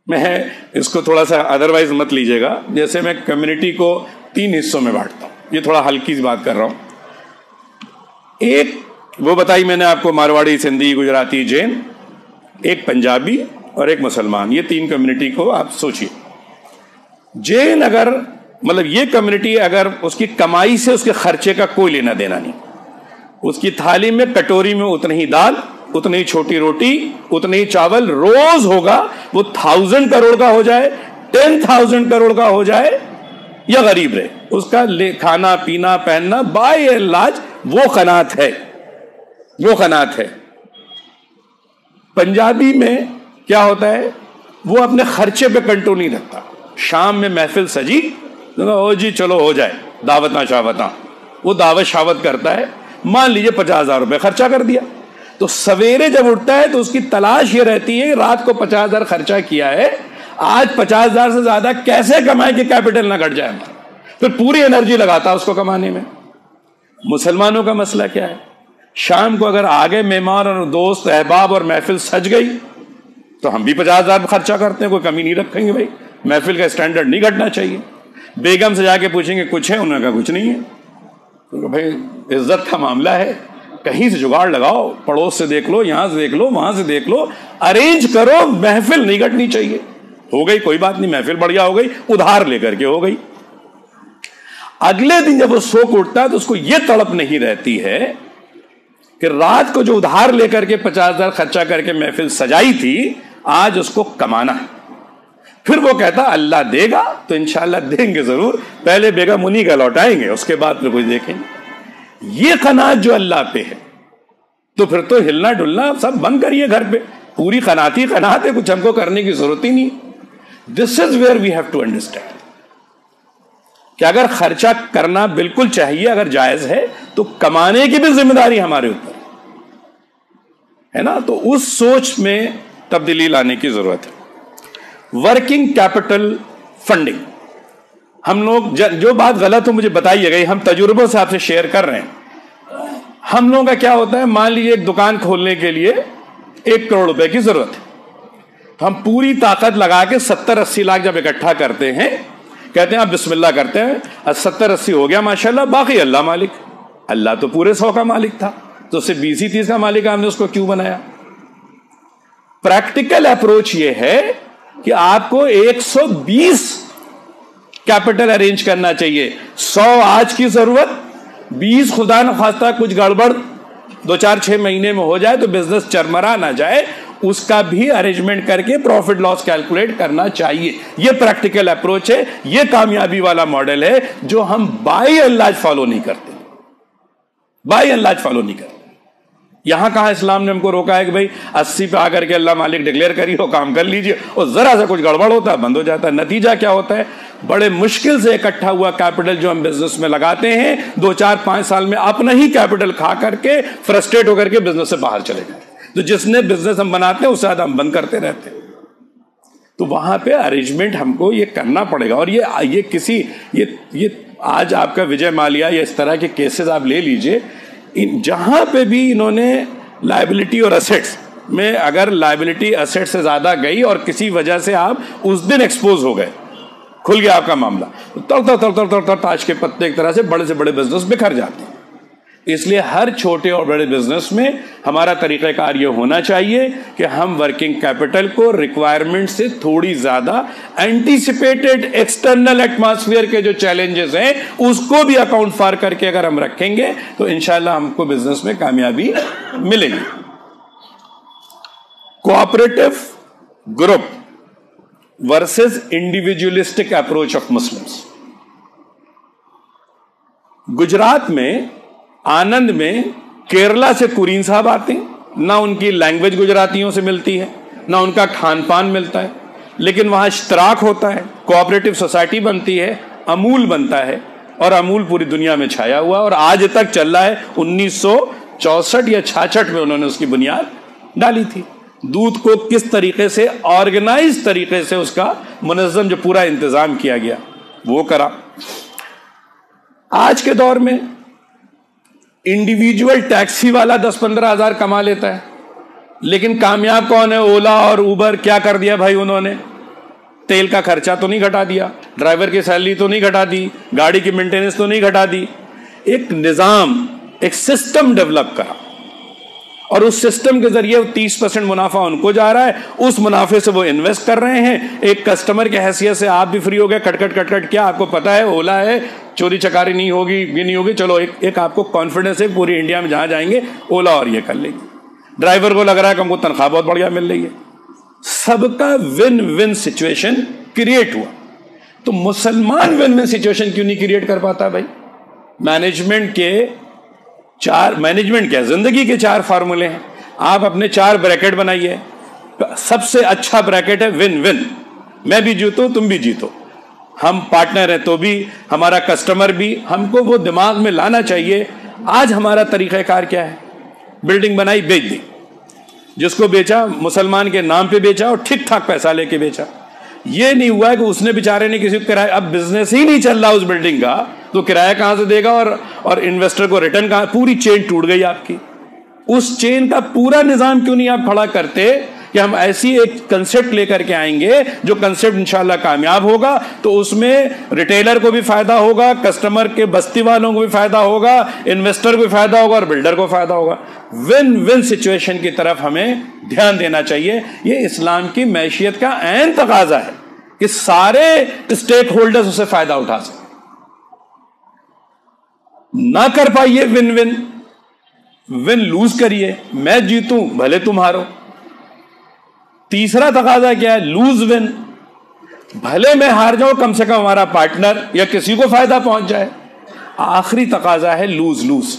میں اس کو تھوڑا سا ادروائز مت لیجیے گا. جیسے میں کمیونٹی کو 3 حصوں میں بانٹتا ہوں, یہ تھوڑا ہلکی سی بات کر رہا ہوں. ایک وہ بتائی میں نے آپ کو, مارواڑی, سندھی, گجراتی, جین, ایک پنجابی اور ایک مسلمان. یہ 3 کمیونٹی کو آپ سوچئے. جین اگر مطلب یہ کمیونٹی اگر اس کی کمائی سے اس کے خرچے کا کوئی لینا دینا نہیں, اس کی تھالی میں کٹوری میں اتنی ہی دال, اتنی ہی چھوٹی روٹی, اتنے ہی چاول روز ہوگا, وہ 1000 کروڑ کا ہو جائے, 10,000 کروڑ کا ہو جائے, یا غریب رہے, اس کا کھانا پینا پہننا بائی علاج وہ قناعت ہے, وہ قناعت ہے. پنجابی میں کیا ہوتا ہے, وہ اپنے خرچے پہ کنٹرول نہیں رکھتا. شام میں محفل سجی, او جی چلو ہو جائے, دعوتاں شاوتاں, وہ دعوت شاوت کرتا ہے, مان لیجیے 50,000 روپے خرچہ کر دیا. تو سویرے جب اٹھتا ہے تو اس کی تلاش یہ رہتی ہے کہ رات کو 50,000 خرچہ کیا ہے, آج 50,000 سے زیادہ کیسے کمائے کہ کیپٹل نہ گھٹ جائے, پھر پوری انرجی لگاتا اس کو کمانے میں. مسلمانوں کا مسئلہ کیا ہے؟ شام کو اگر آگے مہمان اور دوست احباب اور محفل سج گئی تو ہم بھی 50,000 خرچہ کرتے ہیں, کوئی کمی نہیں رکھیں گے. بھائی محفل کا اسٹینڈرڈ نہیں گھٹنا چاہیے. بیگم سے جا کے پوچھیں گے کچھ ہے, انہوں نے کہا کچھ نہیں ہے. بھائی عزت کا معاملہ ہے, کہیں سے جگاڑ لگاؤ, پڑوس سے دیکھ لو, یہاں سے دیکھ لو, وہاں سے دیکھ لو, ارینج کرو, محفل نہیں گھٹنی چاہیے. ہو گئی کوئی بات نہیں, محفل بڑھیا ہو گئی, ادھار لے کر کے ہو گئی. اگلے دن جب وہ سو کے اٹھتا ہے تو اس کو یہ تڑپ نہیں رہتی ہے کہ رات کو جو ادھار لے کر کے 50,000 خرچہ کر کے محفل سجائی تھی, آج اس کو کمانا ہے. پھر وہ کہتا اللہ دے گا تو انشاءاللہ دیں گے ضرور, پہلے بیگم انہی کا لوٹائیں گے, اس کے بعد پھر کچھ دیکھیں گے. یہ قناعت جو اللہ پہ ہے تو پھر تو ہلنا ڈلنا سب بند کریے گھر پہ. پوری قناعتی قناعت ہے, کچھ ہم کو کرنے کی ضرورت ہی نہیں. This is where we have to understand کہ اگر خرچہ کرنا بالکل چاہیے, اگر جائز ہے, تو کمانے کی بھی ذمہ داری ہمارے اوپر ہے نا. تو اس سوچ میں تبدیلی لانے کی ضرورت ہے. ورکنگ کیپٹل فنڈنگ, ہم لوگ جو بات غلط ہو مجھے بتائیے گا, ہم تجربوں سے آپ سے شیئر کر رہے ہیں. ہم لوگوں کا کیا ہوتا ہے, مان لیجیے ایک دکان کھولنے کے لیے 1 کروڑ روپے کی ضرورت ہے, تو ہم پوری طاقت لگا کے 70-80 لاکھ جب اکٹھا کرتے ہیں, کہتے ہیں آپ بسم اللہ کرتے ہیں, 70-80 ہو گیا ماشاءاللہ, باقی اللہ مالک. اللہ تو پورے 100 کا مالک تھا, تو اسے 20-30 کا مالک ہم نے اس کو کیوں بنایا؟ پریکٹیکل اپروچ یہ ہے کہ آپ کو 120 کیپٹل ارینج کرنا چاہیے. 100 آج کی ضرورت, 20 خدا نخواستہ کچھ گڑبڑ 2-4-6 مہینے میں ہو جائے تو بزنس چرمرا نہ جائے, اس کا بھی ارینجمنٹ کر کے پروفٹ لاس کیلکولیٹ کرنا چاہیے. یہ پریکٹیکل اپروچ ہے, یہ کامیابی والا ماڈل ہے جو ہم بائی اینڈ لارج فالو نہیں کرتے. بائی اینڈ لارج فالو نہیں کرتے. یہاں کہاں اسلام نے ہم کو روکا ہے کہ بھائی 80 پہ آ کر کے اللہ مالک ڈکلیئر کریے ہو, کام کر لیجئے, اور ذرا سا کچھ گڑبڑ ہوتا ہے بند ہو جاتا ہے. نتیجہ کیا ہوتا ہے, بڑے مشکل سے اکٹھا ہوا کیپٹل جو ہم بزنس میں لگاتے ہیں 2-4-5 سال میں اپنا ہی کیپٹل کھا کر کے فرسٹریٹ ہو کر کے بزنس سے باہر چلے گئے. تو جس نے بزنس ہم بناتے ہیں اس سے زیادہ ہم بند کرتے رہتے ہیں. تو وہاں پہ ارینجمنٹ ہم کو یہ کرنا پڑے گا. اور یہ کسی یہ آج آپ کا وجے مالیا یا اس طرح کے کیسز آپ لے لیجئے, جہاں پہ بھی انہوں نے لائبلٹی اور اسیٹس میں, اگر لائبلٹی اسیٹ سے زیادہ گئی اور کسی وجہ سے آپ اس دن ایکسپوز ہو گئے, کھل گیا آپ کا معاملہ, تر تاش کے پتے ایک طرح سے بڑے بزنس بکھر جاتے ہیں. اس لیے ہر چھوٹے اور بڑے بزنس میں ہمارا طریقہ کار یہ ہونا چاہیے کہ ہم ورکنگ کیپٹل کو ریکوائرمنٹ سے تھوڑی زیادہ اینٹیسپیٹڈ ایکسٹرنل ایٹماسفیئر کے جو چیلنجز ہیں اس کو بھی اکاؤنٹ فار کر کے اگر ہم رکھیں گے تو انشاءاللہ ہم کو بزنس میں کامیابی ملے گی. Cooperative group versus individualistic approach of Muslims. Gujarat میں آنند میں کیرلا سے قرین صاحب آتے ہیں, نہ ان کی لینگویج گجراتیوں سے ملتی ہے, نہ ان کا کھان پان ملتا ہے, لیکن وہاں اشتراک ہوتا ہے, کوآپریٹو سوسائٹی بنتی ہے, امول بنتا ہے, اور امول پوری دنیا میں چھایا ہوا اور آج تک چل رہا ہے. 1964 یا 66 میں انہوں نے اس کی بنیاد ڈالی تھی. دودھ کو کس طریقے سے آرگنائز طریقے سے اس کا منظم جو پورا انتظام کیا گیا وہ کرا. آج کے دور میں انڈیویجول ٹیکسی والا 10-15 ہزار کما لیتا ہے, لیکن کامیاب کون ہے؟ اولا اور اوبر. کیا کر دیا بھائی انہوں نے؟ تیل کا خرچہ تو نہیں گھٹا دیا, ڈرائیور کی سیلری تو نہیں گھٹا دی, گاڑی کی مینٹیننس تو نہیں گھٹا دی. ایک نظام, ایک سسٹم ڈیولپ کرا, اور اس سسٹم کے ذریعے 30% منافع ان کو جا رہا ہے, اس منافع سے وہ انویسٹ کر رہے ہیں. ایک کسٹمر کی حیثیت سے آپ بھی فری ہو گئے. کٹ کیا آپ کو پتا ہے اولا ہے, چوری چکاری نہیں ہوگی, یہ نہیں ہوگی, چلو ایک آپ کو کانفیڈنس ہے پوری انڈیا میں جہاں جائیں گے اولا اور یہ کر لیں گے. ڈرائیور کو لگ رہا ہے کہ ہم کو تنخواہ بہت بڑھیا مل رہی ہے. سب کا ون ون سچویشن کریٹ ہوا. تو مسلمان ون ون سچویشن کیوں نہیں کریٹ کر پاتا بھائی؟ مینجمنٹ کیا زندگی کے 4 فارمولے ہیں. آپ اپنے 4 بریکٹ بنائیے. سب سے اچھا بریکٹ ہے ون ون. میں بھی جیتوں, تم بھی جیتو, ہم پارٹنر ہیں تو بھی, ہمارا کسٹمر بھی. ہم کو وہ دماغ میں لانا چاہیے. آج ہمارا طریقہ کار کیا ہے؟ بلڈنگ بنائی بیچ دی, جس کو بیچا مسلمان کے نام پہ بیچا اور ٹھیک ٹھاک پیسہ لے کے بیچا. یہ نہیں ہوا کہ اس نے بیچارے نے کسی کو کرایہ, اب بزنس ہی نہیں چل رہا اس بلڈنگ کا, تو کرایہ کہاں سے دے گا اور انویسٹر کو ریٹرن کہاں. پوری چین ٹوٹ گئی آپ کی. اس چین کا پورا نظام کیوں نہیں آپ کھڑا کرتے کہ ہم ایسی ایک کنسپٹ لے کر کے آئیں گے جو کنسپٹ انشاءاللہ کامیاب ہوگا, تو اس میں ریٹیلر کو بھی فائدہ ہوگا, کسٹمر کے بستی والوں کو بھی فائدہ ہوگا, انویسٹر کو بھی فائدہ ہوگا اور بلڈر کو فائدہ ہوگا. ون ون سچویشن کی طرف ہمیں دھیان دینا چاہیے. یہ اسلام کی معیشت کا عین تقاضا ہے کہ سارے اسٹیک ہولڈرز اسے فائدہ اٹھا سکیں. نہ کر پائیے ون ون, ون لوز کریے, میں جیتوں بھلے تم ہارو. تیسرا تقاضا کیا ہے؟ لوز ون, بھلے میں ہار جاؤں کم سے کم ہمارا پارٹنر یا کسی کو فائدہ پہنچ جائے. آخری تقاضا ہے لوز لوز,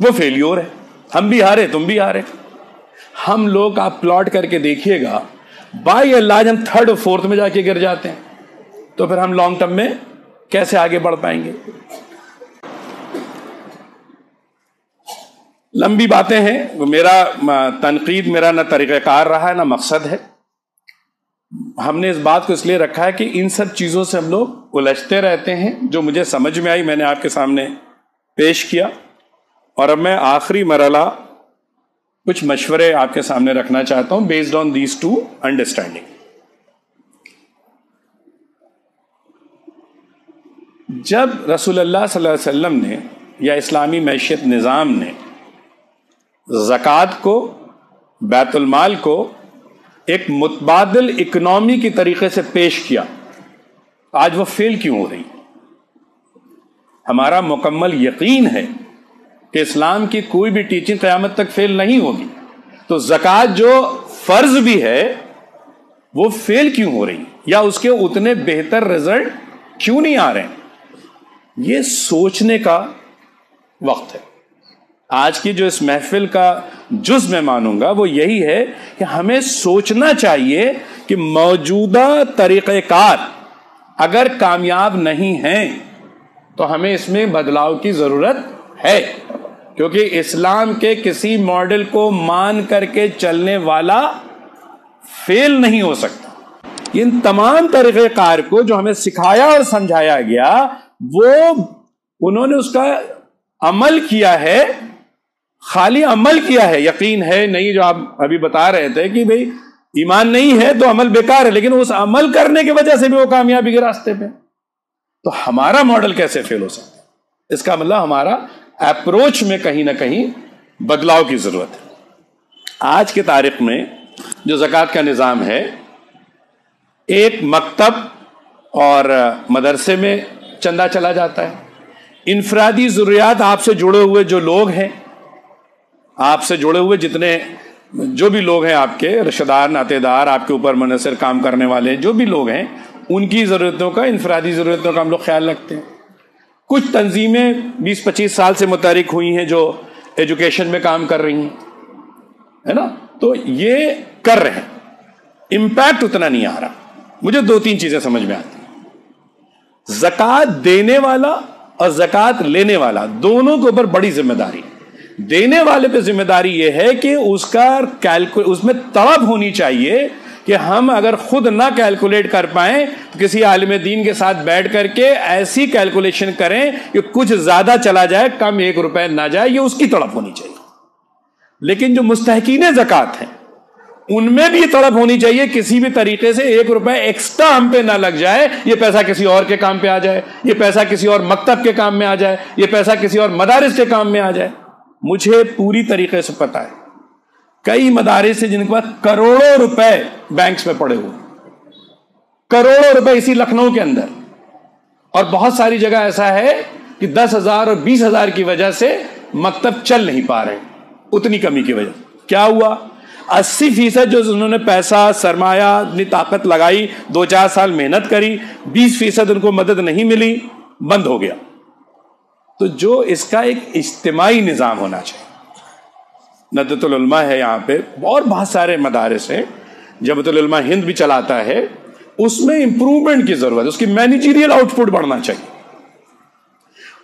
وہ فیلیور ہے. ہم بھی ہارے تم بھی ہارے. ہم لوگ آپ پلاٹ کر کے دیکھیے گا, بائی اللہ ہم تھرڈ اور فورتھ میں جا کے گر جاتے ہیں, تو پھر ہم لانگ ٹرم میں کیسے آگے بڑھ پائیں گے؟ لمبی باتیں ہیں. میرا تنقید میرا نہ طریقہ کار رہا ہے نہ مقصد ہے. ہم نے اس بات کو اس لیے رکھا ہے کہ ان سب چیزوں سے ہم لوگ الجھتے رہتے ہیں. جو مجھے سمجھ میں آئی میں نے آپ کے سامنے پیش کیا, اور اب میں آخری مرحلہ کچھ مشورے آپ کے سامنے رکھنا چاہتا ہوں based on these two understanding. جب رسول اللہ صلی اللہ علیہ وسلم نے یا اسلامی معیشت نظام نے زکوٰۃ کو, بیت المال کو ایک متبادل اکنامی کی طریقے سے پیش کیا, آج وہ فیل کیوں ہو رہی؟ ہمارا مکمل یقین ہے کہ اسلام کی کوئی بھی ٹیچنگ قیامت تک فیل نہیں ہوگی. تو زکوٰۃ جو فرض بھی ہے وہ فیل کیوں ہو رہی, یا اس کے اتنے بہتر رزلٹ کیوں نہیں آ رہے ہیں؟ یہ سوچنے کا وقت ہے. آج کی جو اس محفل کا جز میں مانوں گا وہ یہی ہے کہ ہمیں سوچنا چاہیے کہ موجودہ طریقہ کار اگر کامیاب نہیں ہیں تو ہمیں اس میں بدلاؤ کی ضرورت ہے, کیونکہ اسلام کے کسی ماڈل کو مان کر کے چلنے والا فیل نہیں ہو سکتا. ان تمام طریقہ کار کو جو ہمیں سکھایا اور سمجھایا گیا وہ انہوں نے اس کا عمل کیا ہے, خالی عمل کیا ہے. یقین ہے نہیں جو آپ ابھی بتا رہے تھے کہ بھئی ایمان نہیں ہے تو عمل بیکار ہے, لیکن اس عمل کرنے کی وجہ سے بھی وہ کامیابی کے راستے پہ. تو ہمارا ماڈل کیسے فیل ہو سکتا ہے؟ اس کا مطلب ہمارا اپروچ میں کہیں نہ کہیں بدلاؤ کی ضرورت ہے. آج کی تاریخ میں جو زکوٰۃ کا نظام ہے, ایک مکتب اور مدرسے میں چندہ چلا جاتا ہے. انفرادی ضروریات آپ سے جڑے ہوئے جو لوگ ہیں, آپ سے جڑے ہوئے جتنے جو بھی لوگ ہیں, آپ کے رشتہ دار ناطے دار, آپ کے اوپر منحصر کام کرنے والے جو بھی لوگ ہیں, ان کی ضرورتوں کا, انفرادی ضرورتوں کا ہم لوگ خیال رکھتے ہیں. کچھ تنظیمیں 20-25 سال سے متحرک ہوئی ہیں جو ایجوکیشن میں کام کر رہی ہیں, ہے نا, تو یہ کر رہے ہیں. امپیکٹ اتنا نہیں آ رہا. مجھے 2-3 چیزیں سمجھ میں آتی ہیں. زکوٰۃ دینے والا اور زکوٰۃ لینے والا دونوں کے اوپر بڑی ذمہ داری. دینے والے پہ ذمہ داری یہ ہے کہ اس میں تڑپ ہونی چاہیے کہ ہم اگر خود نہ کیلکولیٹ کر پائیں تو کسی عالم دین کے ساتھ بیٹھ کر کے ایسی کیلکولیشن کریں کہ کچھ زیادہ چلا جائے, کم 1 روپے نہ جائے, یہ اس کی تڑپ ہونی چاہیے. لیکن جو مستحقین زکوٰۃ ہیں ان میں بھی یہ تڑپ ہونی چاہیے کسی بھی طریقے سے 1 روپے ایکسٹرا ہم پہ نہ لگ جائے, یہ پیسہ کسی اور کے کام پہ آ جائے, یہ پیسہ کسی اور مکتب کے کام میں آ جائے, یہ پیسہ کسی اور مدارس کے کام میں آ جائے. مجھے پوری طریقے سے پتا ہے کئی مدارس ہیں جن کے پاس کروڑوں روپے بینکس میں پڑے ہوئے, کروڑوں روپے اسی لکھنؤ کے اندر, اور بہت ساری جگہ ایسا ہے کہ 10,000 اور 20,000 کی وجہ سے مکتب چل نہیں پا رہے, اتنی کمی کی وجہ. کیا ہوا؟ 80% جو انہوں نے پیسہ سرمایہ اپنی طاقت لگائی, 2-4 سال محنت کری, 20% ان کو مدد نہیں ملی, بند ہو گیا. تو جو اس کا ایک اجتماعی نظام ہونا چاہیے. ندوۃ العلماء ہے یہاں پہ, اور بہت سارے مدارس ہیں, جمعیت العلماء ہند بھی چلاتا ہے, اس میں امپروومنٹ کی ضرورت ہے. اس کی مینیجریل آؤٹ پٹ بڑھنا چاہیے.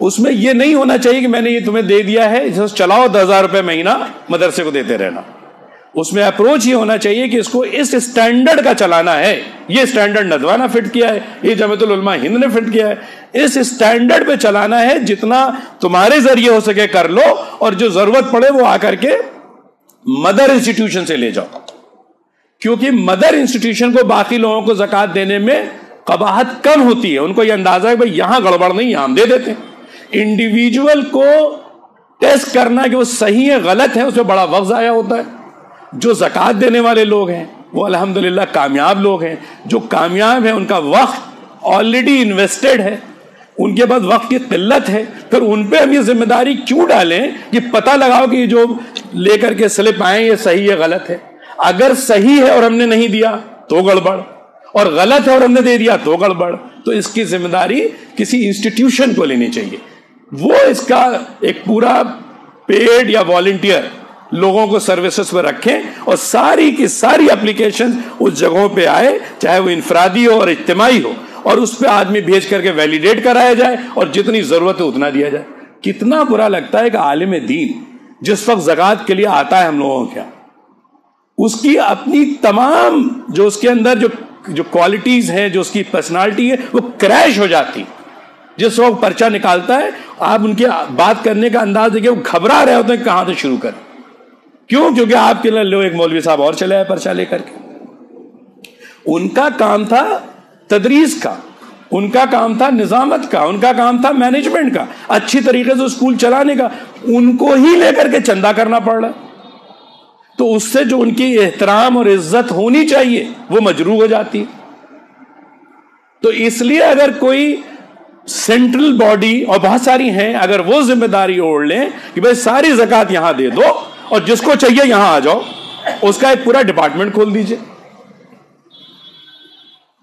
اس میں یہ نہیں ہونا چاہیے کہ میں نے یہ تمہیں دے دیا ہے, چلاؤ 10,000 روپے مہینہ مدرسے کو دیتے رہنا. اس میں اپروچ یہ ہونا چاہیے کہ اس کو اس اسٹینڈرڈ کا چلانا ہے. یہ اسٹینڈرڈ ندوہ نے فٹ کیا ہے, یہ جمعیت العلماء ہند نے فٹ کیا ہے. اس اسٹینڈرڈ پہ چلانا ہے, جتنا تمہارے ذریعے ہو سکے کر لو, اور جو ضرورت پڑے وہ آ کر کے مدر انسٹیٹیوشن سے لے جاؤ. کیونکہ مدر انسٹیٹیوشن کو باقی لوگوں کو زکوٰۃ دینے میں قباحت کم ہوتی ہے. ان کو یہ اندازہ ہے بھائی یہاں گڑبڑ نہیں, یہاں ہم دے دیتے ہیں. انڈیویجول کو ٹیسٹ کرنا کہ وہ صحیح ہے غلط ہے, اس میں بڑا وقت ضائع ہوتا ہے. جو زکوٰۃ دینے والے لوگ ہیں وہ الحمدللہ کامیاب لوگ ہیں. جو کامیاب ہیں ان کا وقت آلریڈی انویسٹڈ ہے, ان کے پاس وقت کی قلت ہے. پھر ان پہ ہم یہ ذمہ داری کیوں ڈالیں کہ پتہ لگاؤ کہ جو لے کر کے سلپ آئیں یہ صحیح ہے غلط ہے. اگر صحیح ہے اور ہم نے نہیں دیا تو گڑبڑ, اور غلط ہے اور ہم نے دے دیا تو گڑبڑ. تو اس کی ذمہ داری کسی انسٹیٹیوشن کو لینی چاہیے. وہ اس کا ایک پورا پیڈ یا والنٹیئر لوگوں کو سروسز پہ رکھیں, اور ساری کی ساری اپلیکیشن اس جگہوں پہ آئے, چاہے وہ انفرادی ہو اور اجتماعی ہو, اور اس پہ آدمی بھیج کر کے ویلیڈیٹ کرایا جائے, اور جتنی ضرورت ہے اتنا دیا جائے. کتنا برا لگتا ہے کہ عالم دین جس وقت زکوٰۃ کے لیے آتا ہے ہم لوگوں کے, اس کی اپنی تمام جو اس کے اندر جو کوالٹیز ہیں, جو اس کی پرسنالٹی ہے, وہ کریش ہو جاتی. جس وقت پرچہ نکالتا ہے آپ ان کے بات کرنے کا انداز دیکھیں, وہ گھبرا رہے ہوتے ہیں کہاں سے شروع کریں. کیوں؟ کیونکہ آپ کے لوگ ایک مولوی صاحب اور چلے آئے پرچہ لے کر کے. ان کا کام تھا تدریس کا, ان کا کام تھا نظامت کا, ان کا کام تھا مینجمنٹ کا, اچھی طریقے سے اسکول چلانے کا. ان کو ہی لے کر کے چندہ کرنا پڑ رہا ہے. تو اس سے جو ان کی احترام اور عزت ہونی چاہیے وہ مجروح ہو جاتی ہے. تو اس لیے اگر کوئی سینٹرل باڈی, اور بہت ساری ہیں, اگر وہ ذمہ داری اوڑھ لیں کہ بھائی ساری زکوٰۃ یہاں دے دو اور جس کو چاہیے یہاں آ جاؤ, اس کا ایک پورا ڈپارٹمنٹ کھول دیجئے.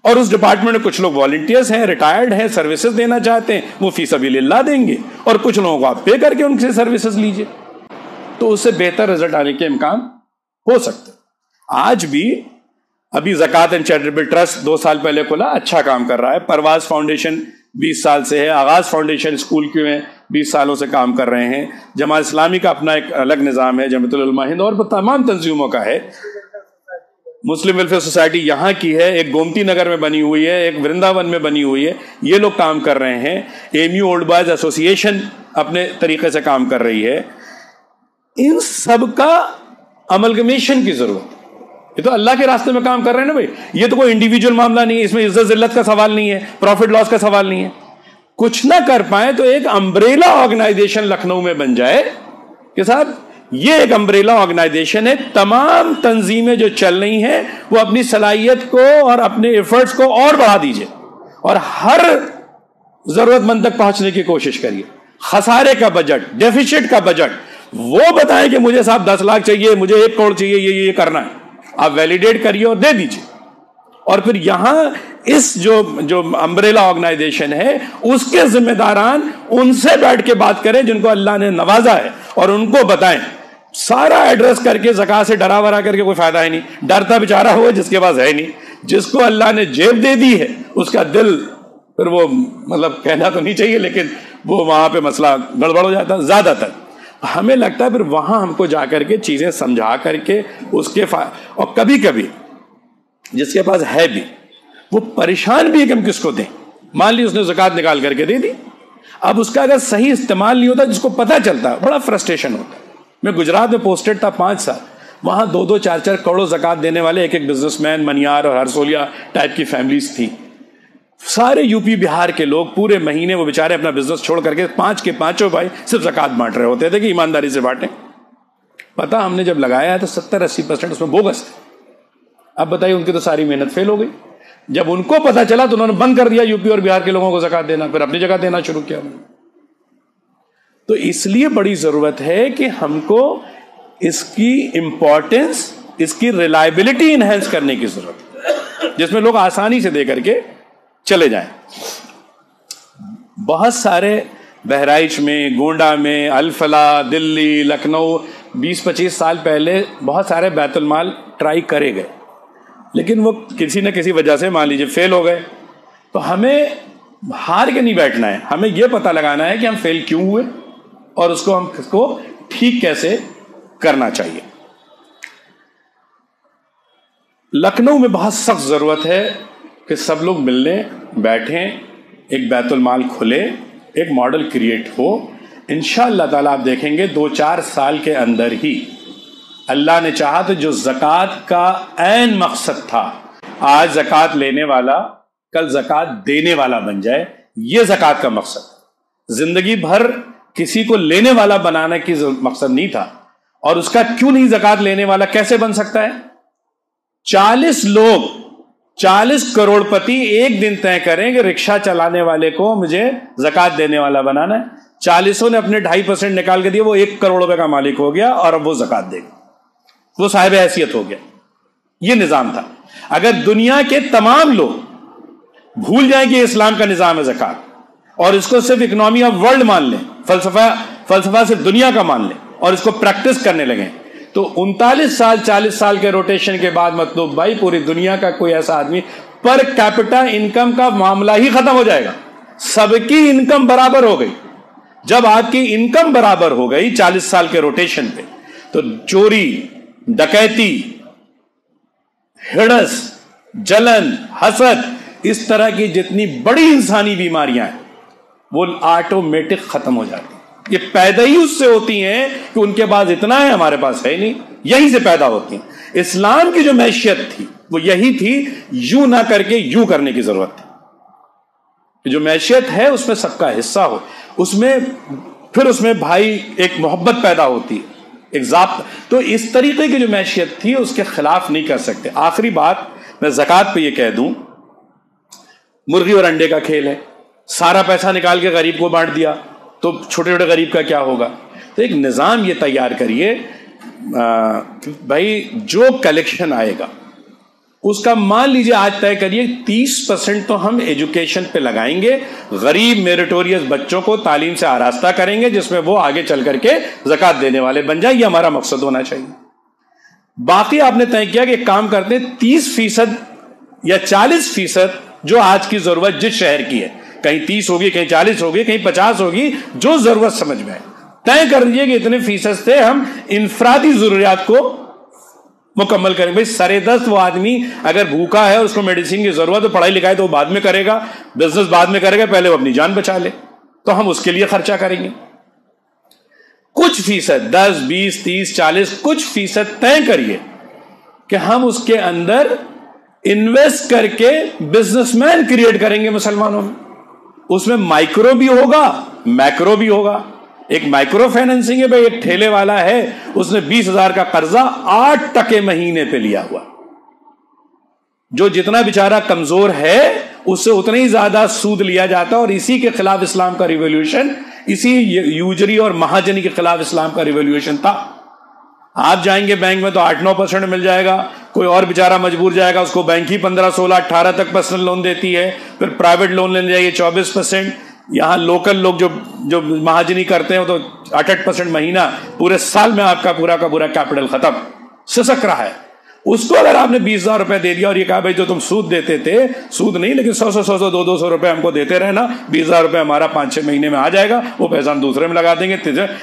اور اس ڈپارٹمنٹ میں کچھ لوگ والنٹیئرز ہیں, ریٹائرڈ ہیں, سروسز دینا چاہتے ہیں, وہ فی سبیل اللہ دیں گے, اور کچھ لوگوں کو آپ پے کر کے ان سے سروسز لیجئے. تو اس سے بہتر رزلٹ آنے کے امکان ہو سکتے. آج بھی ابھی زکوٰۃ اینڈ چیریٹیبل ٹرسٹ 2 سال پہلے کھلا, اچھا کام کر رہا ہے. پرواز فاؤنڈیشن 20 سال سے ہے, آغاز فاؤنڈیشن اسکول کے میں 20 سالوں سے کام کر رہے ہیں. جماعت اسلامی کا اپنا ایک الگ نظام ہے, جمعیت العلماء ہند اور تمام تنظیموں کا ہے. مسلم ویلفیئر سوسائٹی یہاں کی ہے, ایک گومتی نگر میں بنی ہوئی ہے, ایک ورنداون میں بنی ہوئی ہے. یہ لوگ کام کر رہے ہیں. ایم یو اولڈ بوائز ایسوسی ایشن اپنے طریقے سے کام کر رہی ہے. ان سب کا املگمیشن کی ضرورت. یہ تو اللہ کے راستے میں کام کر رہے ہیں نا بھائی, یہ تو کوئی انڈیویجول معاملہ نہیں ہے, اس میں عزت ذلت کا سوال نہیں ہے, پروفٹ لاس کا سوال نہیں ہے. کچھ نہ کر پائیں تو ایک امبریلا آرگنائزیشن لکھنؤ میں بن جائے کہ صاحب یہ ایک امبریلا آرگنائزیشن ہے, تمام تنظیمیں جو چل رہی ہیں وہ اپنی صلاحیت کو اور اپنے ایفرٹس کو اور بڑھا دیجئے, اور ہر ضرورت مند تک پہنچنے کی کوشش کریے. خسارے کا بجٹ, ڈیفیسٹ کا بجٹ وہ بتائیں کہ مجھے صاحب 10 لاکھ چاہیے, مجھے 1 کروڑ چاہیے, یہ کرنا ہے, آپ ویلیڈیٹ کریے اور دے دیجئے. اور پھر یہاں اس جو امبریلا آرگنائزیشن ہے اس کے ذمہ داران ان سے بیٹھ کے بات کریں جن کو اللہ نے نوازا ہے, اور ان کو بتائیں. سارا ایڈریس کر کے زکوٰۃ سے ڈرا ورا کر کے کوئی فائدہ ہی نہیں. ڈرتا بیچارہ ہوا جس کے پاس ہے نہیں. جس کو اللہ نے جیب دے دی ہے اس کا دل پھر وہ مطلب کہنا تو نہیں چاہیے, لیکن وہ وہاں پہ مسئلہ گڑبڑ ہو جاتا ہے زیادہ تر. ہمیں لگتا ہے پھر وہاں ہم کو جا کر کے چیزیں سمجھا کر کے اس کے اور کبھی کبھی جس کے پاس ہے بھی وہ پریشان بھی ہے کہ ہم کس کو دیں. مان لی اس نے زکوٰۃ نکال کر کے دے دی, اب اس کا اگر صحیح استعمال نہیں ہوتا, جس کو پتہ چلتا ہے, بڑا فرسٹریشن ہوتا ہے. میں گجرات میں پوسٹڈ تھا 5 سال, وہاں 2-2, 4-4 کروڑ زکوٰۃ دینے والے ایک بزنس مین, منیار اور ہرسولیا ٹائپ کی فیملیز تھی. سارے یو پی بہار کے لوگ پورے مہینے وہ بیچارے اپنا بزنس چھوڑ کر کے 5 کے 5 بھائی صرف زکوٰۃ بانٹ رہے ہوتے تھے کہ ایمانداری سے بانٹیں. پتا ہم نے جب لگایا ہے تو 70-80% اس میں بوگس تھے. اب بتائیے ان کی تو ساری محنت فیل ہو گئی. جب ان کو پتا چلا تو انہوں نے بند کر دیا یو پی اور بہار کے لوگوں کو زکوٰۃ دینا, پھر اپنی جگہ دینا شروع کیا. تو اس لیے بڑی ضرورت ہے کہ ہم کو اس کی امپورٹنس, اس کی ریلائبلٹی انہینس کرنے کی ضرورت ہے, جس میں لوگ آسانی سے دے کر کے چلے جائیں. بہت سارے بہرائچ میں, گونڈا میں, الفلاح, دلی, لکھنؤ 20-25 سال پہلے بہت سارے بیت المال ٹرائی کرے گئے, لیکن وہ کسی نہ کسی وجہ سے مان لیجیے فیل ہو گئے. تو ہمیں ہار کے نہیں بیٹھنا ہے, ہمیں یہ پتہ لگانا ہے کہ ہم فیل کیوں ہوئے اور اس کو ہم ٹھیک کیسے کرنا چاہیے. لکھنؤ میں بہت سخت ضرورت ہے کہ سب لوگ ملنے بیٹھیں, ایک بیت المال کھلے, ایک ماڈل کریٹ ہو. انشاءاللہ تعالیٰ آپ دیکھیں گے 2-4 سال کے اندر ہی اللہ نے چاہا تو جو زکوٰۃ کا عین مقصد تھا, آج زکوٰۃ لینے والا کل زکوٰۃ دینے والا بن جائے, یہ زکوٰۃ کا مقصد. زندگی بھر کسی کو لینے والا بنانا کی مقصد نہیں تھا. اور اس کا کیوں نہیں زکوٰۃ لینے والا کیسے بن سکتا ہے؟ 40 لوگ 40 کروڑ پتی ایک دن طے کریں کہ رکشہ چلانے والے کو مجھے زکوٰۃ دینے والا بنانا ہے. 40 نے اپنے 2.5% نکال کے دیا, وہ 1 کروڑ روپے کا مالک ہو گیا اور اب وہ زکوٰۃ دے گا, وہ صاحب حیثیت ہو گیا. یہ نظام تھا. اگر دنیا کے تمام لوگ بھول جائیں کہ اسلام کا نظام ہے زکوٰۃ, اور اس کو صرف اکنامی آف ورلڈ مان لیں, فلسفہ صرف دنیا کا مان لیں اور اس کو پریکٹس کرنے لگیں, تو 39 سال 40 سال کے روٹیشن کے بعد مطلوب بھائی پوری دنیا کا کوئی ایسا آدمی, پر کیپٹا انکم کا معاملہ ہی ختم ہو جائے گا. سب کی انکم برابر ہو گئی. جب آپ کی انکم برابر ہو گئی 40 سال کے روٹیشن پہ, تو چوری, ڈکیتی, ہڑس, جلن, حسد, اس طرح کی جتنی بڑی انسانی بیماریاں ہیں وہ آٹومیٹک ختم ہو جاتی ہیں. یہ پیدا ہی اس سے ہوتی ہیں کہ ان کے پاس اتنا ہے, ہمارے پاس ہے نہیں, یہیں سے پیدا ہوتی ہیں. اسلام کی جو معیشت تھی وہ یہی تھی, یوں نہ کر کے یوں کرنے کی ضرورت تھی. جو معیشت ہے اس میں سب کا حصہ ہو, اس میں پھر اس میں بھائی ایک محبت پیدا ہوتی ہے, ایک ضابطہ. تو اس طریقے کی جو معیشت تھی اس کے خلاف نہیں کر سکتے. آخری بات میں زکوٰۃ پہ یہ کہہ دوں, مرغی اور انڈے کا کھیل ہے. سارا پیسہ نکال کے غریب کو بانٹ دیا تو چھوٹے چھوٹے غریب کا کیا ہوگا؟ تو ایک نظام یہ تیار کریے بھائی, جو کلیکشن آئے گا اس کا مان لیجیے آج طے کریے 30% تو ہم ایجوکیشن پہ لگائیں گے, غریب میریٹوریس بچوں کو تعلیم سے آراستہ کریں گے جس میں وہ آگے چل کر کے زکوٰۃ دینے والے بن جائیں. یہ ہمارا مقصد ہونا چاہیے. باقی آپ نے طے کیا کہ کام کرتے 30% یا 40% جو آج کی ضرورت جس شہر کی ہے, کہیں 30 ہوگی, کہیں 40 ہوگی, کہیں 50 ہوگی, جو ضرورت سمجھ میں آئے طے کر دیجیے کہ اتنے فیصد سے ہم انفرادی ضروریات کو مکمل کریں. بھائی سرے دست وہ آدمی اگر بھوکا ہے, اس کو میڈیسن کی ضرورت ہے, پڑھائی لکھائی تو وہ بعد میں کرے گا, بزنس بعد میں کرے گا, پہلے وہ اپنی جان بچا لے, تو ہم اس کے لیے خرچہ کریں گے. کچھ فیصد 10, 20, 30, 40 کچھ فیصد طے کریے کہ ہم اس کے اندر انویسٹ کر کے بزنس مین کریٹ کریں گے مسلمانوں میں. اس میں مائکرو بھی ہوگا, میکرو بھی ہوگا. ایک مائکرو فائننسنگ ہے بھائی, ایک ٹھیلے والا ہے, اس نے 20,000 کا قرضہ 8% مہینے پہ لیا ہوا, جو جتنا بیچارہ کمزور ہے اس سے اتنا ہی زیادہ سود لیا جاتا ہے. اور اسی کے خلاف اسلام کا ریولیوشن, اسی یوجری اور مہاجنی کے خلاف اسلام کا ریولیوشن تھا. آپ جائیں گے بینک میں تو 8-9% مل جائے گا, کوئی اور بیچارہ مجبور جائے گا, اس کو بینک ہی 15, 16, 18 تک پرسنل لون دیتی ہے, پھر پرائیویٹ لون لینے جائیے 24%. یہاں لوکل لوگ جو مہاجنی کرتے ہیں تو 8% مہینہ, پورے سال میں آپ کا پورا کا پورا کیپٹل ختم, سسک رہا ہے. اس کو اگر آپ نے 20,000 روپے دے دیا اور یہ کہا بھائی جو تم سود دیتے تھے, سود نہیں لیکن 100, 200 روپے ہم کو دیتے رہنا, 20,000 روپے ہمارا 5-6 مہینے میں آ جائے گا, وہ پیسہ ہم دوسرے میں لگا دیں گے.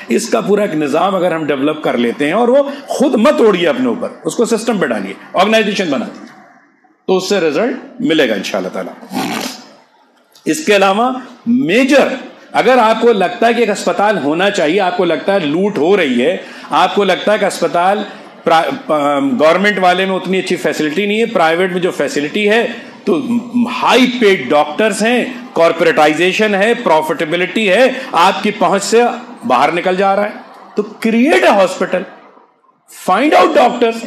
اس کا پورا ایک نظام اگر ہم ڈیولپ کر لیتے ہیں, اور وہ خود مت اوڑیے اپنے اوپر, اس کو سسٹم پہ ڈالیے, آرگنائزیشن بنا دیجیے, تو اس سے رزلٹ ملے گا انشاءاللہ تعالی. اس کے علاوہ میجر, اگر آپ کو لگتا ہے کہ ایک اسپتال ہونا چاہیے, آپ کو لگتا ہے لوٹ ہو رہی ہے, آپ کو لگتا ہے کہ اسپتال گورنمنٹ والے میں اتنی اچھی فیسلٹی نہیں ہے, پرائیویٹ میں جو فیسلٹی ہے تو ہائی پیڈ ڈاکٹرز ہیں, کارپوریٹائزیشن ہے, پروفیٹیبلٹی ہے, آپ کی پہنچ سے باہر نکل جا رہا ہے, تو create a hospital, find out doctors,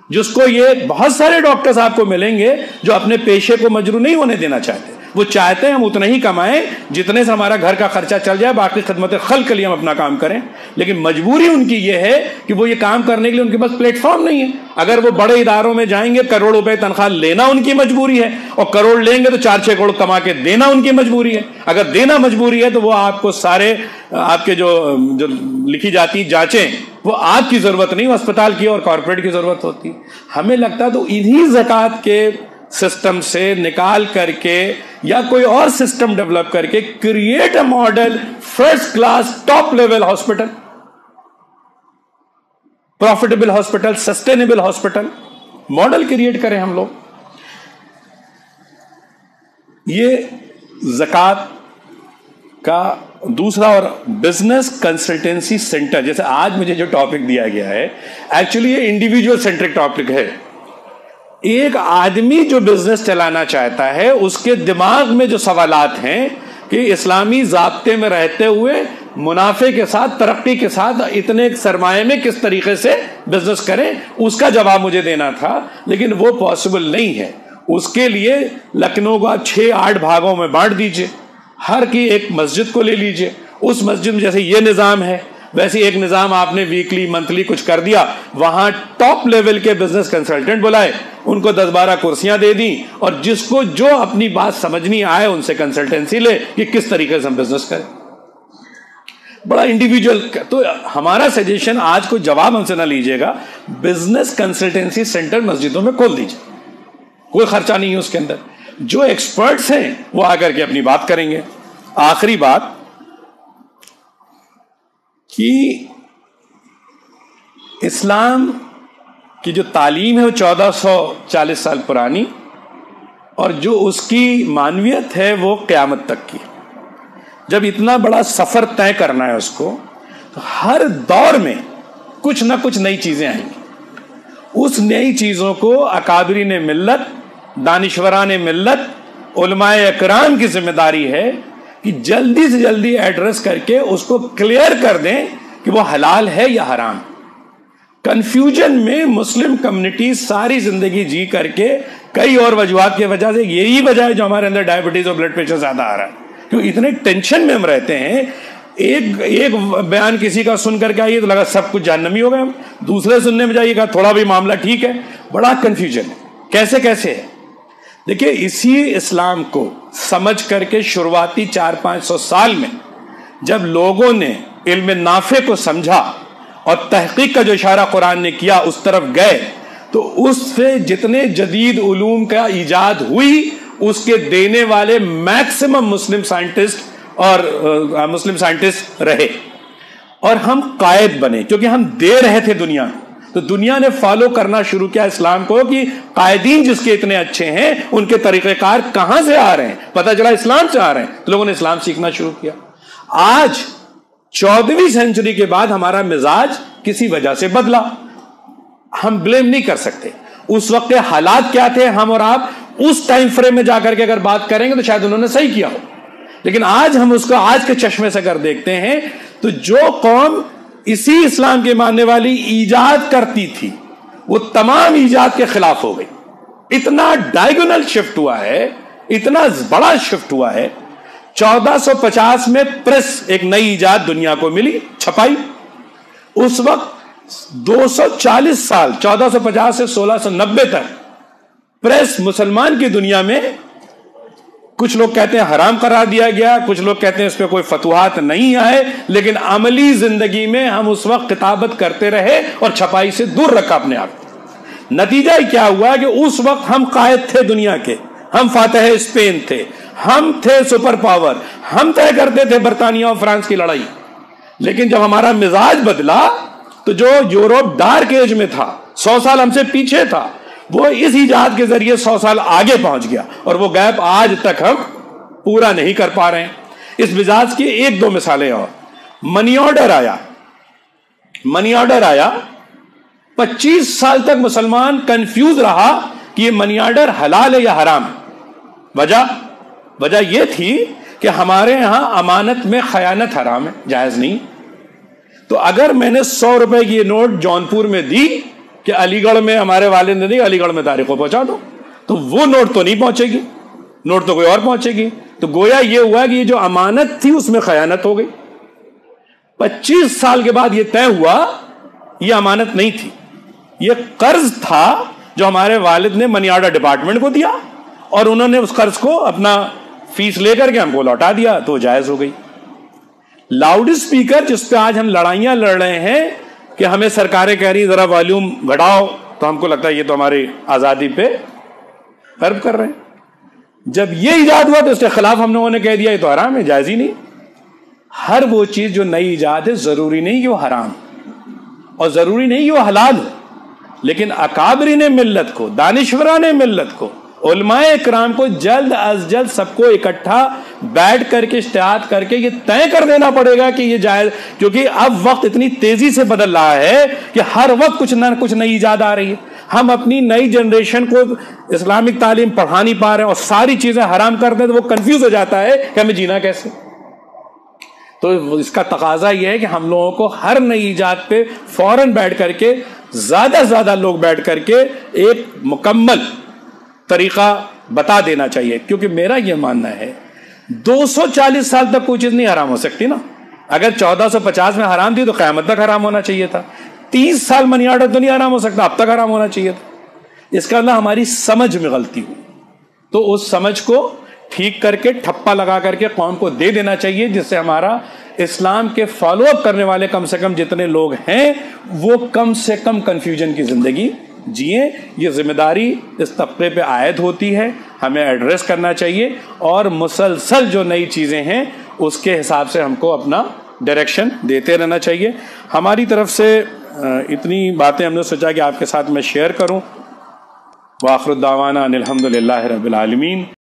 جس کو یہ بہت سارے ڈاکٹرز آپ کو ملیں گے جو اپنے پیشے کو مجروح نہیں ہونے دینا چاہتے. وہ چاہتے ہیں ہم اتنا ہی کمائیں جتنے سے ہمارا گھر کا خرچہ چل جائے, باقی خدمت خلق کے لیے ہم اپنا کام کریں. لیکن مجبوری ان کی یہ ہے کہ وہ یہ کام کرنے کے لیے ان کے پاس پلیٹ فارم نہیں ہے. اگر وہ بڑے اداروں میں جائیں گے, کروڑ روپے تنخواہ لینا ان کی مجبوری ہے, اور کروڑ لیں گے تو 4-6 کروڑ کما کے دینا ان کی مجبوری ہے. اگر دینا مجبوری ہے تو وہ آپ کو سارے آپ کے جو لکھی جاتی جانچیں وہ آپ کی ضرورت نہیں, وہ اسپتال کی اور کارپوریٹ کی ضرورت ہوتی ہے. ہمیں لگتا ہے تو انہی زکوٰۃ کے سسٹم سے نکال کر کے یا کوئی اور سسٹم ڈیولپ کر کے create a model, first class top level hospital, profitable hospital, sustainable hospital, model create کریں ہم لوگ. یہ زکوٰۃ کا دوسرا. اور بزنس کنسلٹنسی سینٹر, جیسے آج مجھے جو ٹاپک دیا گیا ہے, ایکچولی یہ انڈیویجول سینٹرک ٹاپک ہے. ایک آدمی جو بزنس چلانا چاہتا ہے اس کے دماغ میں جو سوالات ہیں کہ اسلامی ضابطے میں رہتے ہوئے منافع کے ساتھ, ترقی کے ساتھ, اتنے سرمایہ میں کس طریقے سے بزنس کریں, اس کا جواب مجھے دینا تھا. لیکن وہ پاسبل نہیں ہے. اس کے لیے لکھنؤ کو آپ 6-8 بھاگوں میں بانٹ دیجئے, ہر کی ایک مسجد کو لے لیجئے. اس مسجد میں جیسے یہ نظام ہے ویسے ایک نظام آپ نے ویکلی منتھلی کچھ کر دیا, وہاں ٹاپ لیول کے بزنس کنسلٹنٹ بلائے, ان کو 10-12 کرسیاں دے دیں, اور جس کو جو اپنی بات سمجھنی آئے ان سے کنسلٹنسی لے کہ کس طریقے سے ہم بزنس کریں. بڑا انڈیویجول. تو ہمارا سجیشن, آج کو جواب ہم سے نہ لیجیے گا, بزنس کنسلٹنسی سینٹر مسجدوں میں کھول دیجیے, کوئی خرچہ نہیں ہے اس کے اندر. جو ایکسپرٹس ہیں وہ آ کر کے اپنی بات کریں گے. آخری بات کہ اسلام کی جو تعلیم ہے وہ 1440 سال پرانی, اور جو اس کی معنویت ہے وہ قیامت تک کی. جب اتنا بڑا سفر طے کرنا ہے اس کو, تو ہر دور میں کچھ نہ کچھ نئی چیزیں آئیں گی. اس نئی چیزوں کو اکابرین ملت, دانشوران ملت, علماء اکرام کی ذمہ داری ہے کہ جلدی سے جلدی ایڈریس کر کے اس کو کلیئر کر دیں کہ وہ حلال ہے یا حرام. کنفیوژن میں مسلم کمیونٹی ساری زندگی جی کر کے کئی اور وجوہات کی وجہ سے, یہی وجہ ہے جو ہمارے اندر ڈائبٹیز اور بلڈ پریشر زیادہ آ رہا ہے, کیوں اتنے ٹینشن میں ہم رہتے ہیں. ایک بیان کسی کا سن کر کے آئیے تو لگا سب کچھ جہنمی ہو گئے, ہم دوسرے سننے میں جائیے گا تھوڑا بھی معاملہ ٹھیک ہے. بڑا کنفیوژن ہے, کیسے ہے. دیکھیے اسی اسلام کو سمجھ کر کے شروعاتی 400-500 سال میں جب لوگوں نے علم نافع کو سمجھا اور تحقیق کا جو اشارہ قرآن نے کیا اس طرف گئے, تو اس سے جتنے جدید علوم کا ایجاد ہوئی اس کے دینے والے میکسیمم مسلم سائنٹسٹ رہے, اور ہم قائد بنے کیونکہ ہم دے رہے تھے دنیا. تو دنیا نے فالو کرنا شروع کیا اسلام کو کہ قائدین جس کے اتنے اچھے ہیں ان کے طریقہ کار کہاں سے آ رہے ہیں, پتہ چلا اسلام سے آ رہے ہیں, تو لوگوں نے اسلام سیکھنا شروع کیا. آج 14ویں سینچری کے بعد ہمارا مزاج کسی وجہ سے بدلا, ہم بلیم نہیں کر سکتے. اس وقت کے حالات کیا تھے, ہم اور آپ اس ٹائم فریم میں جا کر کے اگر بات کریں گے تو شاید انہوں نے صحیح کیا ہو, لیکن آج ہم اس کو آج کے چشمے سے اگر دیکھتے ہیں تو جو قوم اسی اسلام کے ماننے والی ایجاد کرتی تھی وہ تمام ایجاد کے خلاف ہو گئی. اتنا ڈائگونل شفٹ ہوا ہے, اتنا بڑا شفٹ ہوا ہے. 1450 میں پریس ایک نئی ایجاد دنیا کو ملی, چھپائی. اس وقت 240 سال 1450 سے 1690 تک پریس مسلمان کی دنیا میں کچھ لوگ کہتے ہیں حرام قرار دیا گیا, کچھ لوگ کہتے ہیں اس پہ کوئی فتوحات نہیں آئے, لیکن عملی زندگی میں ہم اس وقت کتابت کرتے رہے اور چھپائی سے دور رکھا اپنے آپ. نتیجہ کیا ہوا کہ اس وقت ہم قائد تھے دنیا کے, ہم فاتح اسپین تھے, ہم تھے سپر پاور, ہم طے کرتے تھے برطانیہ اور فرانس کی لڑائی. لیکن جب ہمارا مزاج بدلا تو جو یورپ ڈارک ایج میں تھا 100 سال ہم سے پیچھے تھا, وہ اس ایجاد کے ذریعے 100 سال آگے پہنچ گیا, اور وہ گیپ آج تک ہم پورا نہیں کر پا رہے ہیں. اس مزاج کی 1-2 مثالیں اور. منی آرڈر آیا 25 سال تک مسلمان کنفیوز رہا کہ یہ منی آرڈر حلال ہے یا حرام. وجہ یہ تھی کہ ہمارے ہاں امانت میں خیانت حرام ہے, جائز نہیں. تو اگر میں نے 100 روپے کی یہ نوٹ جونپور میں دی کہ علی گڑھ میں ہمارے والد نے دی, علی گڑھ میں طارق کو پہنچا دو, تو وہ نوٹ تو نہیں پہنچے گی, نوٹ تو کوئی اور پہنچے گی. تو گویا یہ ہوا کہ یہ جو امانت تھی اس میں خیانت ہو گئی. 25 سال کے بعد یہ طے ہوا یہ امانت نہیں تھی, یہ قرض تھا جو ہمارے والد نے منی آرڈر ڈپارٹمنٹ کو دیا, اور انہوں نے اس قرض کو اپنا فیس لے کر کے ہم کو لوٹا دیا, تو جائز ہو گئی. لاؤڈ اسپیکر جس پہ آج ہم لڑائیاں لڑ رہے ہیں کہ ہمیں سرکاریں کہہ رہی ذرا والیوم گھٹاؤ, تو ہم کو لگتا ہے یہ تو ہماری آزادی پہ حرب کر رہے ہیں. جب یہ ایجاد ہوا تو اس کے خلاف ہم لوگوں نے کہہ دیا یہ تو حرام ہے, جائز ہی نہیں. ہر وہ چیز جو نئی ایجاد ہے ضروری نہیں کہ وہ حرام, اور ضروری نہیں کہ وہ حلال ہو. لیکن اکابرین ملت کو، دانشوران ملت کو، علماء اکرام کو جلد از جلد سب کو اکٹھا بیٹھ کر کے اشتہاد کر کے یہ طے کر دینا پڑے گا کہ یہ جائز، کیونکہ اب وقت اتنی تیزی سے بدل رہا ہے کہ ہر وقت کچھ نہ کچھ نئی ایجاد آ رہی ہے. ہم اپنی نئی جنریشن کو اسلامک تعلیم پڑھا نہیں پا رہے ہیں اور ساری چیزیں حرام کر دیں تو وہ کنفیوز ہو جاتا ہے کہ ہمیں جینا کیسے. تو اس کا تقاضا یہ ہے کہ ہم لوگوں کو ہر نئی ایجاد پہ فوراً بیٹھ کر کے زیادہ سے زیادہ لوگ بیٹھ کر کے ایک مکمل طریقہ بتا دینا چاہیے. کیونکہ میرا یہ ماننا ہے 240 سال تک کوئی چیز نہیں حرام ہو سکتی نا. اگر 1450 میں حرام تھی تو قیامت تک حرام ہونا چاہیے تھا. 30 سال منی آرڈر تو نہیں حرام ہو سکتا، اب تک حرام ہونا چاہیے تھا. اس کا اللہ ہماری سمجھ میں غلطی ہوئی، تو اس سمجھ کو ٹھیک کر کے ٹھپا لگا کر کے قوم کو دے دینا چاہیے، جس سے ہمارا اسلام کے فالو اپ کرنے والے کم سے کم جتنے لوگ ہیں وہ کم سے کم کنفیوژن کی زندگی جئیں. یہ ذمہ داری اس طبقے پہ عائد ہوتی ہے، ہمیں ایڈریس کرنا چاہیے اور مسلسل جو نئی چیزیں ہیں اس کے حساب سے ہم کو اپنا ڈائریکشن دیتے رہنا چاہیے. ہماری طرف سے اتنی باتیں ہم نے سوچا کہ آپ کے ساتھ میں شیئر کروں. وآخر الدعوانا ان الحمد للہ رب العالمین.